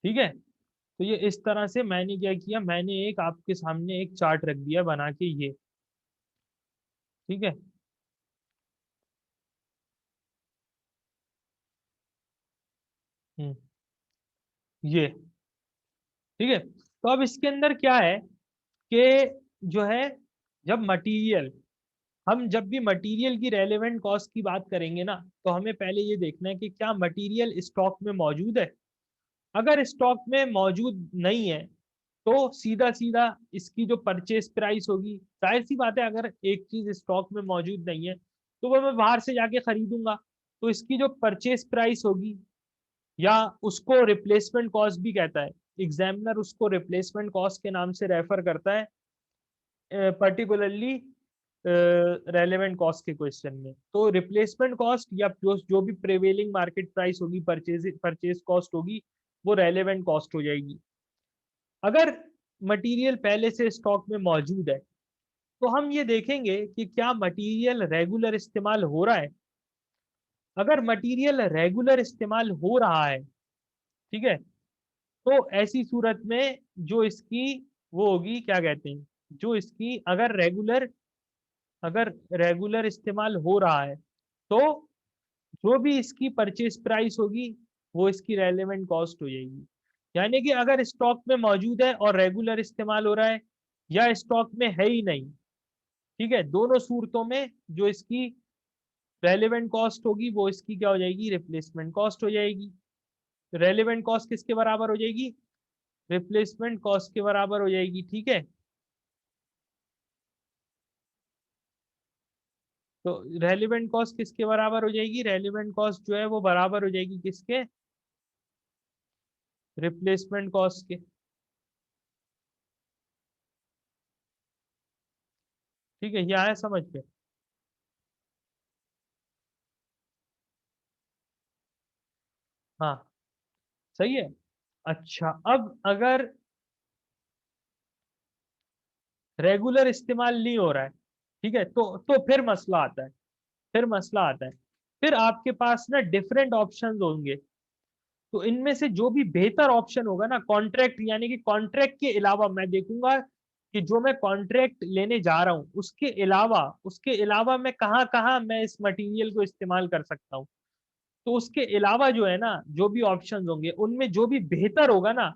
ठीक है, तो ये इस तरह से मैंने क्या किया, मैंने एक आपके सामने एक चार्ट रख दिया बना के ये। ठीक है, हम्म, ये ठीक है। तो अब इसके अंदर क्या है कि जो है, जब मटेरियल, हम जब भी मटेरियल की रेलेवेंट कॉस्ट की बात करेंगे ना, तो हमें पहले ये देखना है कि क्या मटेरियल स्टॉक में मौजूद है। अगर स्टॉक में मौजूद नहीं है तो सीधा सीधा इसकी जो परचेज प्राइस होगी, जाहिर सी बात है अगर एक चीज स्टॉक में मौजूद नहीं है तो वो मैं बाहर से जाके खरीदूंगा, तो इसकी जो परचेज प्राइस होगी, या उसको रिप्लेसमेंट कॉस्ट भी कहता है, एग्जामिनर उसको रिप्लेसमेंट कॉस्ट के नाम से रेफर करता है पर्टिकुलरली रेलेवेंट कॉस्ट के क्वेश्चन में। तो रिप्लेसमेंट कॉस्ट या जो भी प्रिवेलिंग मार्केट प्राइस होगी, परचेज कॉस्ट होगी, वो रेलेवेंट कॉस्ट हो जाएगी। अगर मटेरियल पहले से स्टॉक में मौजूद है तो हम ये देखेंगे कि क्या मटेरियल रेगुलर इस्तेमाल हो रहा है। अगर मटेरियल रेगुलर इस्तेमाल हो रहा है, ठीक है, तो ऐसी सूरत में जो इसकी वो होगी, क्या कहते हैं, जो इसकी अगर रेगुलर इस्तेमाल हो रहा है तो जो भी इसकी परचेज प्राइस होगी वो इसकी रेलेवेंट कॉस्ट हो जाएगी। यानी कि अगर स्टॉक में मौजूद है और रेगुलर इस्तेमाल हो रहा है, या स्टॉक में है ही नहीं, ठीक है, दोनों सूरतों में जो इसकी रेलेवेंट कॉस्ट होगी वो इसकी क्या हो जाएगी, रिप्लेसमेंट कॉस्ट हो जाएगी। रेलेवेंट कॉस्ट किसके बराबर हो जाएगी, रिप्लेसमेंट कॉस्ट के बराबर हो जाएगी। ठीक है, तो रेलिवेंट कॉस्ट किसके बराबर हो जाएगी, रेलिवेंट कॉस्ट जो है वो बराबर हो जाएगी किसके, रिप्लेसमेंट कॉस्ट के। ठीक है, ये आया समझ में। हाँ सही है। अच्छा, अब अगर रेगुलर इस्तेमाल नहीं हो रहा है, ठीक है, तो फिर मसला आता है, फिर आपके पास ना डिफरेंट ऑप्शंस होंगे। तो इनमें से जो भी बेहतर ऑप्शन होगा ना, कॉन्ट्रैक्ट, यानी कि कॉन्ट्रैक्ट के अलावा मैं देखूंगा कि जो मैं कॉन्ट्रैक्ट लेने जा रहा हूँ उसके अलावा मैं कहाँ कहाँ मैं इस मटेरियल को इस्तेमाल कर सकता हूँ। तो उसके अलावा जो है ना, जो भी ऑप्शंस होंगे उनमें जो भी बेहतर होगा ना,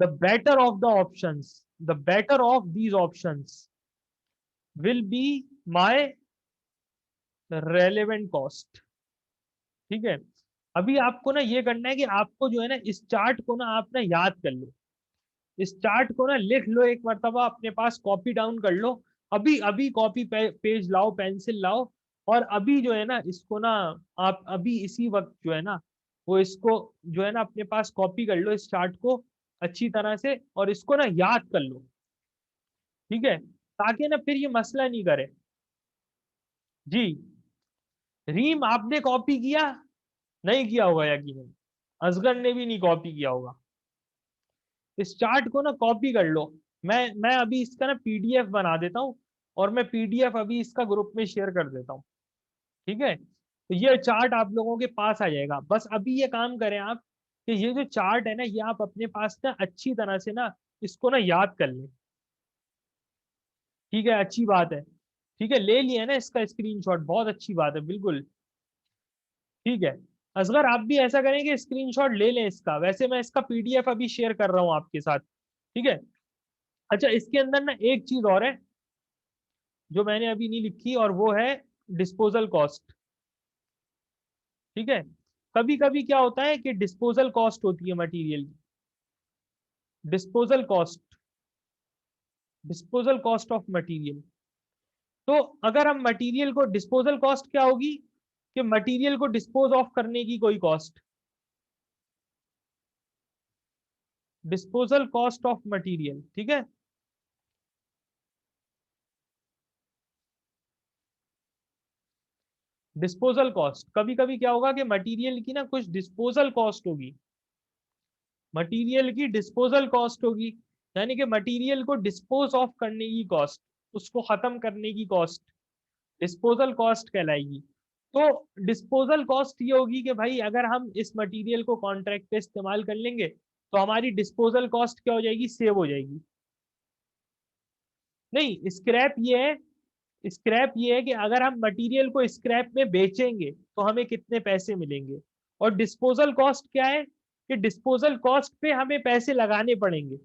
the better of the options, the better of these options will be my relevant cost. ठीक है, अभी आपको ना ये करना है कि आपको जो है ना इस चार्ट को ना आप ना याद कर लो, इस चार्ट को ना लिख लो, एक मरतबा अपने पास कॉपी डाउन कर लो। अभी अभी कॉपी पेज लाओ, पेंसिल लाओ, और अभी जो है ना इसको ना आप अभी इसी वक्त जो है ना वो इसको जो है ना अपने पास कॉपी कर लो, इस चार्ट को अच्छी तरह से, और इसको ना याद कर लो। ठीक है, ताकि ना फिर ये मसला नहीं करे। जी, रीम आपने कॉपी किया, नहीं किया होगा यकीनन, असगर ने भी नहीं कॉपी किया होगा। इस चार्ट को ना कॉपी कर लो। मैं अभी इसका ना पीडीएफ बना देता हूँ, और मैं पीडीएफ अभी इसका ग्रुप में शेयर कर देता हूँ। ठीक है, तो ये चार्ट आप लोगों के पास आ जाएगा। बस अभी ये काम करें आप कि ये जो चार्ट है ना ये आप अपने पास ना अच्छी तरह से ना इसको ना याद कर लें। ठीक है, अच्छी बात है। ठीक है, ले लिया ना इसका स्क्रीनशॉट, बहुत अच्छी बात है, बिल्कुल ठीक है। असगर आप भी ऐसा करेंगे, स्क्रीनशॉट ले लें इसका। वैसे मैं इसका पीडीएफ अभी शेयर कर रहा हूँ आपके साथ। ठीक है, अच्छा, इसके अंदर ना एक चीज और है जो मैंने अभी नहीं लिखी, और वो है डिस्पोजल कॉस्ट। ठीक है, कभी कभी क्या होता है कि डिस्पोजल कॉस्ट होती है मटेरियल की, disposal cost, disposal cost of material. तो अगर हम मटेरियल को, डिस्पोजल कॉस्ट क्या होगी कि मटेरियल को डिस्पोज ऑफ करने की कोई cost, disposal cost of material. ठीक है, डिस्पोजल कॉस्ट, कभी कभी क्या होगा कि मटेरियल की ना कुछ डिस्पोजल कॉस्ट होगी, मटेरियल की डिस्पोजल कॉस्ट होगी, यानी कि मटेरियल को डिस्पोज ऑफ करने की कॉस्ट, उसको खत्म करने की कॉस्ट डिस्पोजल कॉस्ट कहलाएगी। तो डिस्पोजल कॉस्ट ये होगी कि भाई अगर हम इस मटेरियल को कॉन्ट्रैक्ट पे इस्तेमाल कर लेंगे तो हमारी डिस्पोजल कॉस्ट क्या हो जाएगी, सेव हो जाएगी। नहीं, स्क्रैप ये है कि अगर हम मटेरियल को स्क्रैप में बेचेंगे तो हमें कितने पैसे मिलेंगे। और डिस्पोजल कॉस्ट क्या है कि डिस्पोजल कॉस्ट पे हमें पैसे लगाने पड़ेंगे।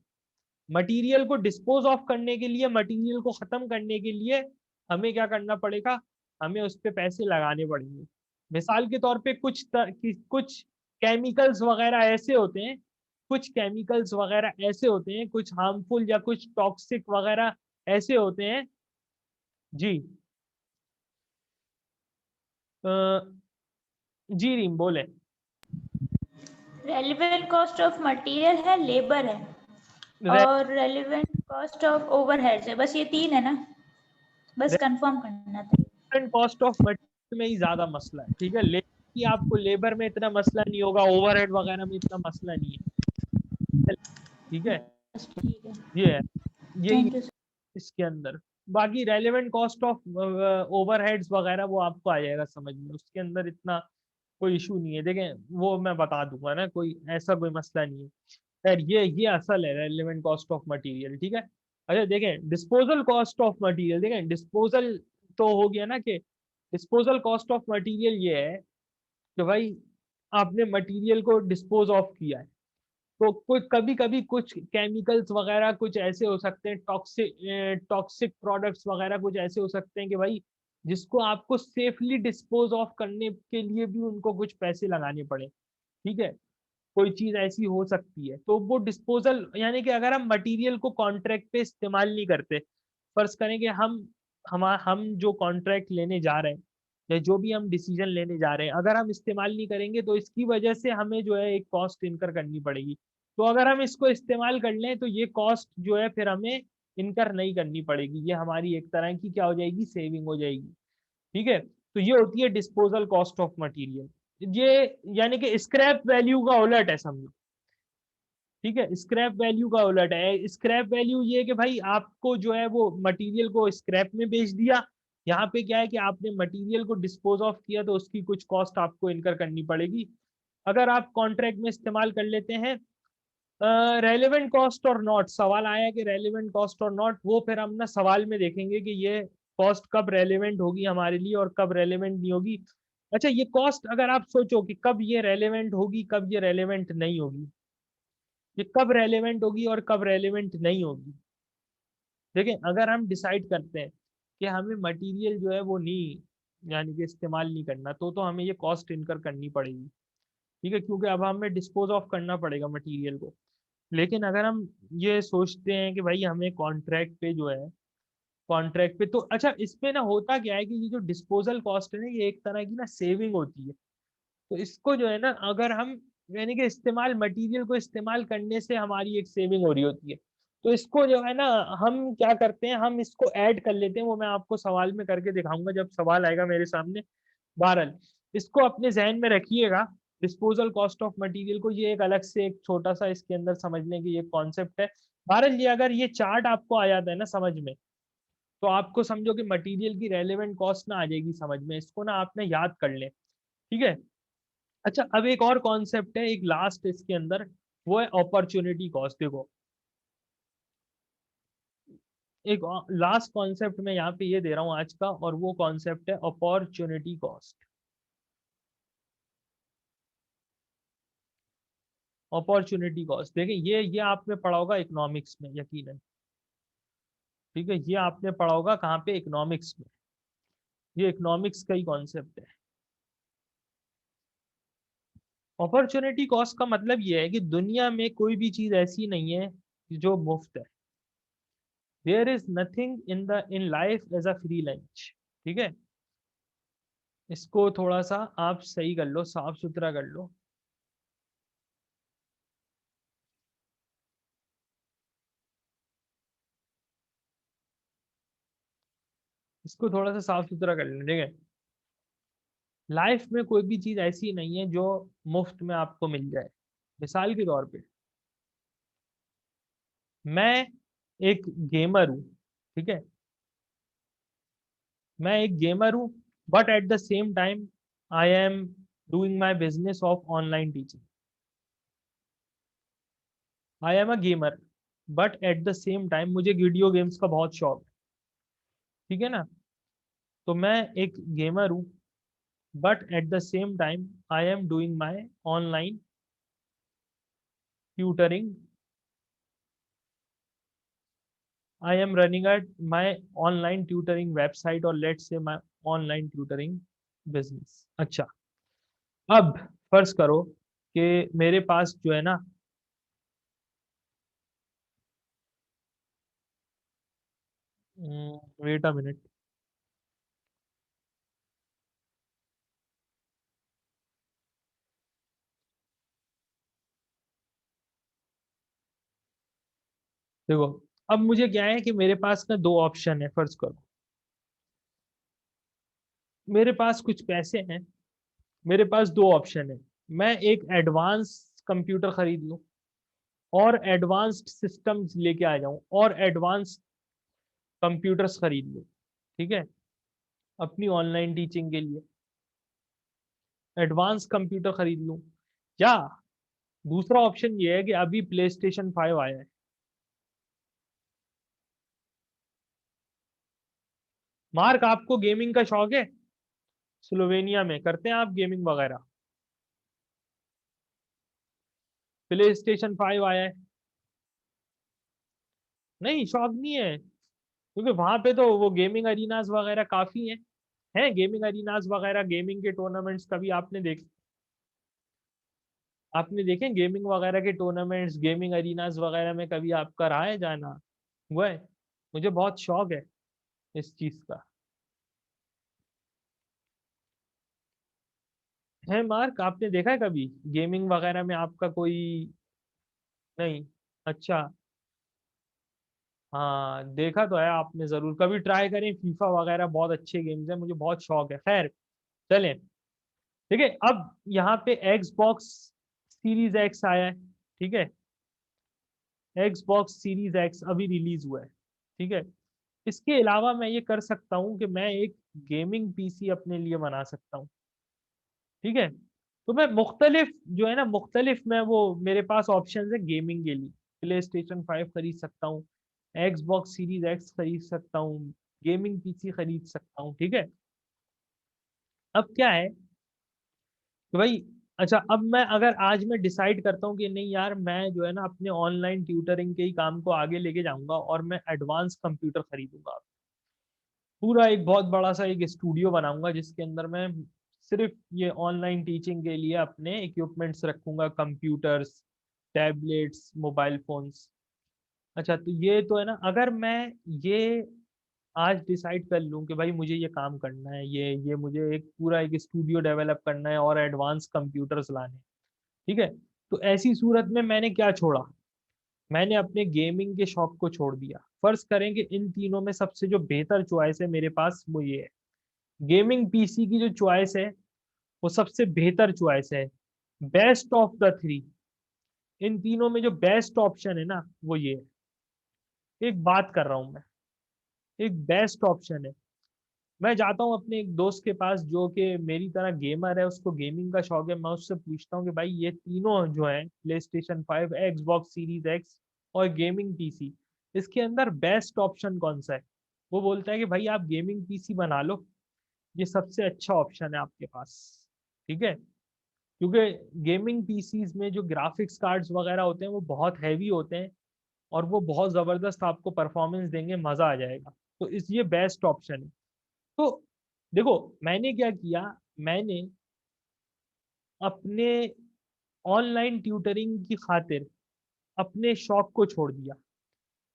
मटेरियल को डिस्पोज ऑफ करने के लिए, मटेरियल को खत्म करने के लिए हमें क्या करना पड़ेगा, हमें उस पर पैसे लगाने पड़ेंगे। मिसाल के तौर पे कुछ केमिकल्स वगैरह ऐसे होते हैं, कुछ हार्मफुल या कुछ टॉक्सिक वगैरह ऐसे होते हैं। जी, अ, जी रीम बोले। रेलिवेंट कॉस्ट ऑफ मटेरियल है, लेबर है, और रेलिवेंट कॉस्ट ऑफ ओवरहेड्स है। बस ये तीन है ना, बस कंफर्म करना था। कॉस्ट ऑफ मटेरियल में ही ज्यादा मसला है। ठीक है, लेबर की आपको, लेबर में इतना मसला नहीं होगा, ओवरहेड वगैरह में इतना मसला नहीं है। ठीक है, बस ठीक है, ये है, यही थैंक यू। इसके अंदर। बाकी रेलेवेंट कॉस्ट ऑफ ओवरहेड्स वगैरह वो आपको आ जाएगा समझ में, उसके अंदर इतना कोई इशू नहीं है, देखें वो मैं बता दूंगा ना, कोई ऐसा कोई मसला नहीं है। खैर ये असल है रेलेवेंट कॉस्ट ऑफ मटेरियल, ठीक है। अच्छा देखें डिस्पोजल कॉस्ट ऑफ मटेरियल, देखें डिस्पोजल तो हो गया ना कि डिस्पोजल कॉस्ट ऑफ मटेरियल ये है कि भाई आपने मटेरियल को डिस्पोज ऑफ किया है, तो कोई कभी कभी कुछ केमिकल्स वगैरह कुछ ऐसे हो सकते हैं, टॉक्सिक प्रोडक्ट्स वगैरह कुछ ऐसे हो सकते हैं कि भाई जिसको आपको सेफली डिस्पोज ऑफ करने के लिए भी उनको कुछ पैसे लगाने पड़े, ठीक है। कोई चीज ऐसी हो सकती है, तो वो डिस्पोजल यानी कि अगर हम मटेरियल को कॉन्ट्रैक्ट पे इस्तेमाल नहीं करते, फर्ज करें कि हम जो कॉन्ट्रैक्ट लेने जा रहे हैं या जो भी हम डिसीजन लेने जा रहे हैं, अगर हम इस्तेमाल नहीं करेंगे तो इसकी वजह से हमें जो है एक कॉस्ट इनकर करनी पड़ेगी। तो अगर हम इसको इस्तेमाल कर लें तो ये कॉस्ट जो है फिर हमें इनकर नहीं करनी पड़ेगी, ये हमारी एक तरह की क्या हो जाएगी, सेविंग हो जाएगी, ठीक है। तो ये होती है डिस्पोजल कॉस्ट ऑफ मटेरियल। ये यानी कि स्क्रैप वैल्यू का उलट है समझो, ठीक है। स्क्रैप वैल्यू का उलट है। स्क्रैप वैल्यू ये कि भाई आपको जो है वो मटेरियल को स्क्रैप में बेच दिया, यहाँ पे क्या है कि आपने मटेरियल को डिस्पोज ऑफ किया तो उसकी कुछ कॉस्ट आपको इनकर करनी पड़ेगी। अगर आप कॉन्ट्रैक्ट में इस्तेमाल कर लेते हैं रेलेवेंट कॉस्ट और नॉट, सवाल आया कि रेलेवेंट कॉस्ट और नॉट, वो फिर हम ना सवाल में देखेंगे कि ये कॉस्ट कब रेलेवेंट होगी हमारे लिए और कब रेलेवेंट नहीं होगी। अच्छा ये कॉस्ट अगर आप सोचो कि कब ये रेलेवेंट होगी कब ये रेलेवेंट नहीं होगी, ये कब रेलेवेंट होगी और कब रेलेवेंट नहीं होगी। देखिए अगर हम डिसाइड करते हैं कि हमें मटेरियल जो है वो नहीं यानी कि इस्तेमाल नहीं करना, तो हमें ये कॉस्ट इनकर करनी पड़ेगी, ठीक है, क्योंकि अब हमें डिस्पोज ऑफ करना पड़ेगा मटेरियल को। लेकिन अगर हम ये सोचते हैं कि भाई हमें कॉन्ट्रैक्ट पे जो है कॉन्ट्रैक्ट पे, तो अच्छा इसमें ना होता क्या है कि ये जो डिस्पोजल कॉस्ट है ना ये एक तरह की ना सेविंग होती है। तो इसको जो है ना अगर हम यानी कि इस्तेमाल मटेरियल को इस्तेमाल करने से हमारी एक सेविंग हो रही होती है, तो इसको जो है ना हम क्या करते हैं, हम इसको ऐड कर लेते हैं, वो मैं आपको सवाल में करके दिखाऊंगा जब सवाल आएगा मेरे सामने। बहरहाल इसको अपने जहन में रखिएगा, डिस्पोजल कॉस्ट ऑफ मटेरियल को, ये एक अलग से एक छोटा सा इसके अंदर समझने की ये कॉन्सेप्ट है। बहरहाल ये अगर ये चार्ट आपको आ जाता है ना समझ में, तो आपको समझो कि मटेरियल की रेलेवेंट कॉस्ट ना आ जाएगी समझ में, इसको ना आपने याद कर लें, ठीक है। अच्छा अब एक और कॉन्सेप्ट है, एक लास्ट इसके अंदर, वो है अपॉर्चुनिटी कॉस्ट। देखो एक लास्ट कॉन्सेप्ट मैं यहाँ पे ये दे रहा हूँ आज का, और वो कॉन्सेप्ट है अपॉर्चुनिटी कॉस्ट। अपॉर्चुनिटी कॉस्ट देखिए ये आपने पढ़ा होगा इकोनॉमिक्स में यकीनन, ठीक है, ये आपने पढ़ा होगा कहाँ पे, इकोनॉमिक्स में। ये इकोनॉमिक्स का ही कॉन्सेप्ट है। अपॉर्चुनिटी कॉस्ट का मतलब ये है कि दुनिया में कोई भी चीज ऐसी नहीं है जो मुफ्त है। There is nothing in life as a free lunch, ठीक है। इसको थोड़ा सा आप सही कर लो, साफ सुथरा कर लो। इसको थोड़ा सा साफ सुथरा कर लो, ठीक है। लाइफ में कोई भी चीज ऐसी नहीं है जो मुफ्त में आपको मिल जाए। मिसाल के तौर पे मैं एक गेमर हूँ, ठीक है, मैं एक गेमर हूँ, but at the same time I am doing my business of online teaching. I am a gamer but at the same time मुझे वीडियो गेम्स का बहुत शौक है, ठीक है ना। तो मैं एक गेमर हूँ but at the same time I am doing my online tutoring, I am running at my online tutoring website और let's say my online tutoring business. अच्छा अब फर्ज करो कि मेरे पास जो है ना वेट अ मिनट, देखो अब मुझे क्या है कि मेरे पास ना दो ऑप्शन है, फर्ज करो मेरे पास कुछ पैसे हैं, मेरे पास दो ऑप्शन है। मैं एक एडवांस कंप्यूटर खरीद लूं और एडवांस्ड सिस्टम्स लेके आ जाऊं और एडवांस कंप्यूटर्स खरीद लूं, ठीक है, अपनी ऑनलाइन टीचिंग के लिए। एडवांस कंप्यूटर खरीद लूं, या दूसरा ऑप्शन ये है कि अभी प्ले स्टेशन 5 आया है। मार्क, आपको गेमिंग का शौक है? स्लोवेनिया में करते हैं आप गेमिंग वगैरह? प्ले स्टेशन 5 आया है? नहीं, शौक नहीं है, क्योंकि वहां पे तो वो गेमिंग अरीनाज वगैरह काफी हैं गेमिंग अरीनाज वगैरह, गेमिंग के टूर्नामेंट्स कभी आपने देखे गेमिंग वगैरह के टूर्नामेंट्स, गेमिंग अरीनाज वगैरह में कभी आपका रहा है जाना? हुआ है? मुझे बहुत शौक है इस चीज का। है मार्क, आपने देखा है कभी गेमिंग वगैरह में आपका कोई? नहीं? अच्छा। हाँ, देखा तो है आपने, जरूर कभी ट्राई करें, फीफा वगैरह बहुत अच्छे गेम्स हैं, मुझे बहुत शौक है। खैर, चलें। ठीक है, अब यहाँ पे एक्स बॉक्स सीरीज एक्स आया है। ठीक है, एक्स बॉक्स सीरीज एक्स अभी रिलीज हुआ है। ठीक है, इसके अलावा मैं ये कर सकता हूँ कि मैं एक गेमिंग पीसी अपने लिए बना सकता हूँ। ठीक है, तो मैं मुख्तलिफ जो है ना, मुख्तलिफ मैं वो मेरे पास ऑप्शन है गेमिंग के लिए। प्ले स्टेशन 5 खरीद सकता हूँ, एक्स बॉक्स सीरीज एक्स खरीद सकता हूँ, गेमिंग पीसी खरीद सकता हूँ। ठीक है, अब क्या है कि भाई, अच्छा, अब मैं अगर आज मैं डिसाइड करता हूँ कि नहीं यार, मैं जो है ना अपने ऑनलाइन ट्यूटरिंग के ही काम को आगे लेके जाऊंगा और मैं एडवांस कंप्यूटर खरीदूंगा, पूरा एक बहुत बड़ा सा एक स्टूडियो बनाऊंगा जिसके अंदर मैं सिर्फ ये ऑनलाइन टीचिंग के लिए अपने इक्विपमेंट्स रखूंगा, कंप्यूटर्स, टैबलेट्स, मोबाइल फोन्स। अच्छा, तो ये तो है ना, अगर मैं ये आज डिसाइड कर लूं कि भाई मुझे ये काम करना है, ये मुझे एक पूरा एक स्टूडियो डेवलप करना है और एडवांस कंप्यूटर्स लाने हैं। ठीक है, तो ऐसी सूरत में मैंने क्या छोड़ा? मैंने अपने गेमिंग के शौक को छोड़ दिया। फर्ज करें कि इन तीनों में सबसे जो बेहतर चॉइस है मेरे पास वो ये है, गेमिंग पीसी की जो चॉइस है वो सबसे बेहतर चॉइस है, बेस्ट ऑफ द थ्री। इन तीनों में जो बेस्ट ऑप्शन है ना वो ये है। एक बात कर रहा हूं मैं, एक बेस्ट ऑप्शन है। मैं जाता हूँ अपने एक दोस्त के पास जो कि मेरी तरह गेमर है, उसको गेमिंग का शौक है, मैं उससे पूछता हूँ कि भाई ये तीनों जो है, play station 5, x box series x और गेमिंग पीसी, इसके अंदर बेस्ट ऑप्शन कौन सा है? वो बोलता है कि भाई आप गेमिंग पीसी बना लो, ये सबसे अच्छा ऑप्शन है आपके पास। ठीक है, क्योंकि गेमिंग पीसीज में जो ग्राफिक्स कार्ड्स वगैरह होते हैं वो बहुत हैवी होते हैं और वो बहुत ज़बरदस्त आपको परफॉर्मेंस देंगे, मज़ा आ जाएगा। तो इस ये बेस्ट ऑप्शन है। तो देखो, मैंने क्या किया, मैंने अपने ऑनलाइन ट्यूटरिंग की खातिर अपने शौक को छोड़ दिया,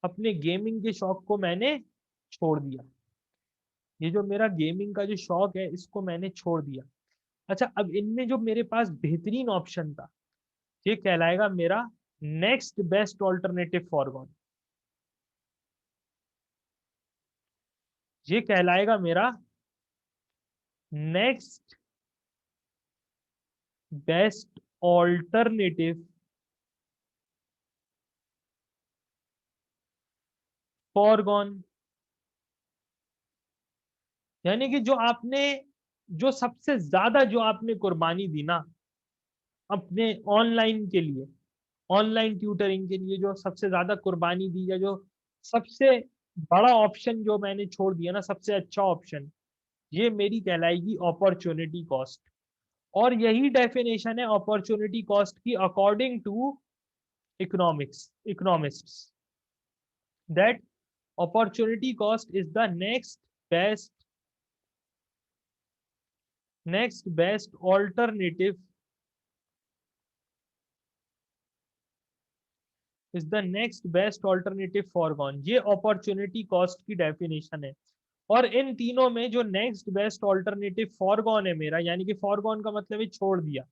अपने गेमिंग के शौक को मैंने छोड़ दिया। ये जो मेरा गेमिंग का जो शौक है इसको मैंने छोड़ दिया। अच्छा, अब इनमें जो मेरे पास बेहतरीन ऑप्शन था, ये कहलाएगा मेरा नेक्स्ट बेस्ट ऑल्टरनेटिव फॉरगॉन। ये कहलाएगा मेरा नेक्स्ट बेस्ट ऑल्टरनेटिव फॉरगॉन। यानी कि जो सबसे ज्यादा जो आपने कुर्बानी दी ना अपने ऑनलाइन के लिए, ऑनलाइन ट्यूटरिंग के लिए जो सबसे ज्यादा कुर्बानी दी, या जो सबसे बड़ा ऑप्शन जो मैंने छोड़ दिया ना, सबसे अच्छा ऑप्शन, ये मेरी कहलाएगी अपॉर्चुनिटी कॉस्ट। और यही डेफिनेशन है अपॉर्चुनिटी कॉस्ट की according to economists, that opportunity cost is the next best alternative is the next best alternative foregone। ये अपॉर्चुनिटी कॉस्ट की डेफिनेशन है। और इन तीनों में जो नेक्स्ट बेस्ट ऑल्टरनेटिव फॉरगॉन है मेरा, यानी कि फॉरगॉन का मतलब है छोड़ दिया,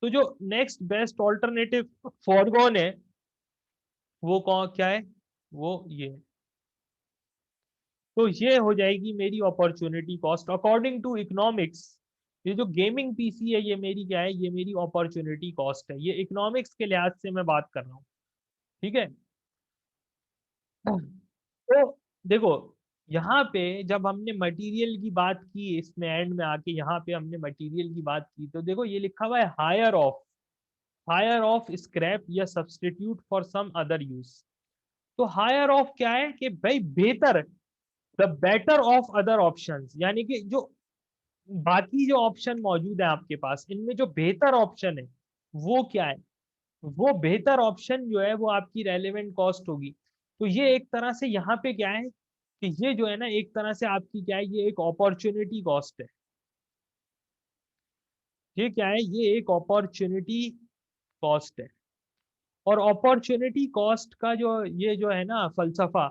तो जो नेक्स्ट बेस्ट ऑल्टरनेटिव फॉरगॉन है वो कौन क्या है? वो ये है। तो ये हो जाएगी मेरी opportunity cost according to economics. ये जो गेमिंग पीसी है ये मेरी क्या है? ये मेरी अपॉर्चुनिटी कॉस्ट है। ये इकोनॉमिक्स के लिहाज से मैं बात कर रहा हूँ। ठीक है, तो देखो, यहाँ पे जब हमने मटेरियल की बात की, इसमें एंड में आके यहाँ पे हमने मटेरियल की बात की, तो देखो ये लिखा हुआ है हायर ऑफ स्क्रैप या substitute for some other use. तो हायर ऑफ क्या है कि भाई बेहतर, the better of other options, यानी कि जो बाकी जो ऑप्शन मौजूद है आपके पास, इनमें जो बेहतर ऑप्शन है वो क्या है, वो बेहतर ऑप्शन जो है वो आपकी रेलेवेंट कॉस्ट होगी। तो ये एक तरह से यहाँ पे क्या है कि ये जो है ना एक तरह से आपकी क्या है, ये एक अपॉर्चुनिटी कॉस्ट है। ये क्या है, ये एक अपॉर्चुनिटी कॉस्ट है। और अपॉर्चुनिटी कॉस्ट का जो ये जो है ना फलसफा,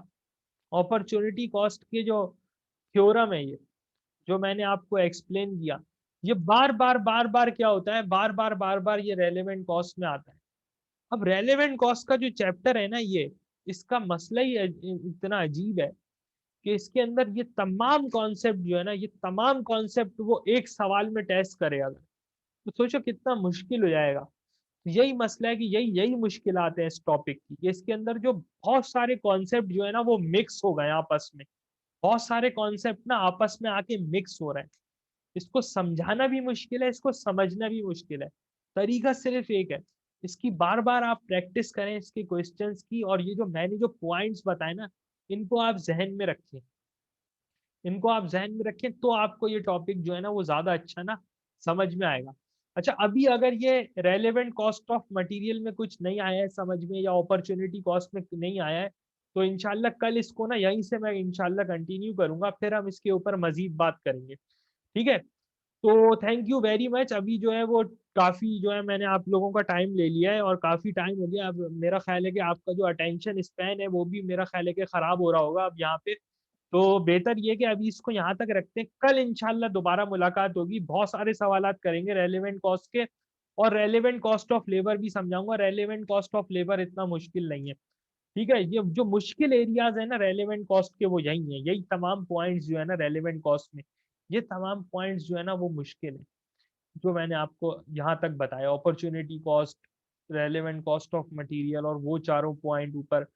अपॉर्चुनिटी कॉस्ट के जो थ्योरम है, ये जो मैंने आपको एक्सप्लेन किया, ये बार बार क्या होता है, बार बार ये रेलेवेंट कॉस्ट में आता है। अब रेलेवेंट कॉस्ट का जो चैप्टर है ना, ये इसका मसला ही इतना अजीब है कि इसके अंदर ये तमाम कॉन्सेप्ट जो है ना, ये तमाम कॉन्सेप्ट वो एक सवाल में टेस्ट करेगा, तो सोचो कितना मुश्किल हो जाएगा। यही मसला है कि यही यही मुश्किल आते हैं इस टॉपिक की, कि इसके अंदर जो बहुत सारे कॉन्सेप्ट जो है ना वो मिक्स हो गए आपस में, बहुत सारे कॉन्सेप्ट ना आपस में आके मिक्स हो रहे हैं। इसको समझाना भी मुश्किल है, इसको समझना भी मुश्किल है। तरीका सिर्फ एक है, इसकी बार बार आप प्रैक्टिस करें इसके क्वेश्चंस की, और ये जो मैंने जो पॉइंट्स बताए ना, इनको आप जहन में रखें, इनको आप जहन में रखें, तो आपको ये टॉपिक जो है ना वो ज्यादा अच्छा ना समझ में आएगा। अच्छा, अभी अगर ये रेलेवेंट कॉस्ट ऑफ मटेरियल में कुछ नहीं आया है समझ में, या अपॉर्चुनिटी कॉस्ट में नहीं आया है, तो इंशाल्लाह कल इसको ना यहीं से मैं इंशाल्लाह कंटिन्यू करूंगा, फिर हम इसके ऊपर मजीद बात करेंगे। ठीक है, तो थैंक यू वेरी मच। अभी जो है वो काफी जो है मैंने आप लोगों का टाइम ले लिया है, और काफी टाइम हो गया। अब मेरा ख्याल है कि आपका जो अटेंशन स्पैन है वो भी मेरा ख्याल है कि खराब हो रहा होगा अब यहाँ पे। तो बेहतर ये कि अभी इसको यहाँ तक रखते हैं, कल इंशाल्लाह दोबारा मुलाकात होगी, बहुत सारे सवालात करेंगे रेलेवेंट कॉस्ट के, और रेलेवेंट कॉस्ट ऑफ लेबर भी समझाऊंगा। रेलेवेंट कॉस्ट ऑफ लेबर इतना मुश्किल नहीं है। ठीक है, ये जो मुश्किल एरियाज है ना रेलेवेंट कॉस्ट के, वो यही है, यही तमाम पॉइंट्स जो है ना रेलेवेंट कॉस्ट में, ये तमाम पॉइंट्स जो है ना वो मुश्किल है, जो मैंने आपको यहाँ तक बताया, opportunity cost, relevant cost of material, और वो चारों पॉइंट ऊपर।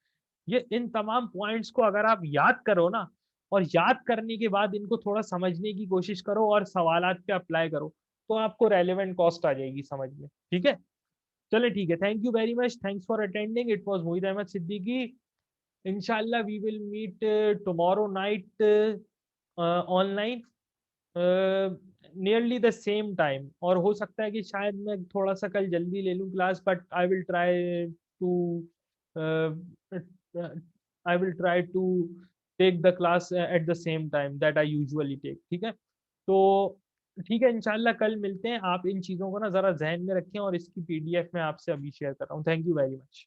ये इन तमाम पॉइंट्स को अगर आप याद करो ना, और याद करने के बाद इनको थोड़ा समझने की कोशिश करो और सवालात पे अप्लाई करो, तो आपको रेलेवेंट कॉस्ट आ जाएगी समझ में। ठीक है, चले ठीक है, thank you very much, thanks for attending, it was Mohit Ahmed Siddiqui. इंशाल्लाह we will meet tomorrow night online, nearly the same time, और हो सकता है कि शायद मैं थोड़ा सा कल जल्दी ले लूँ class, but I will try to take the class at the same time that I usually take. ठीक है, तो ठीक है, इंशाल्लाह कल मिलते हैं। आप इन चीज़ों को ना ज़रा जहन में रखें, और इसकी PDF मैं आपसे अभी शेयर कर रहा हूँ। Thank you very much.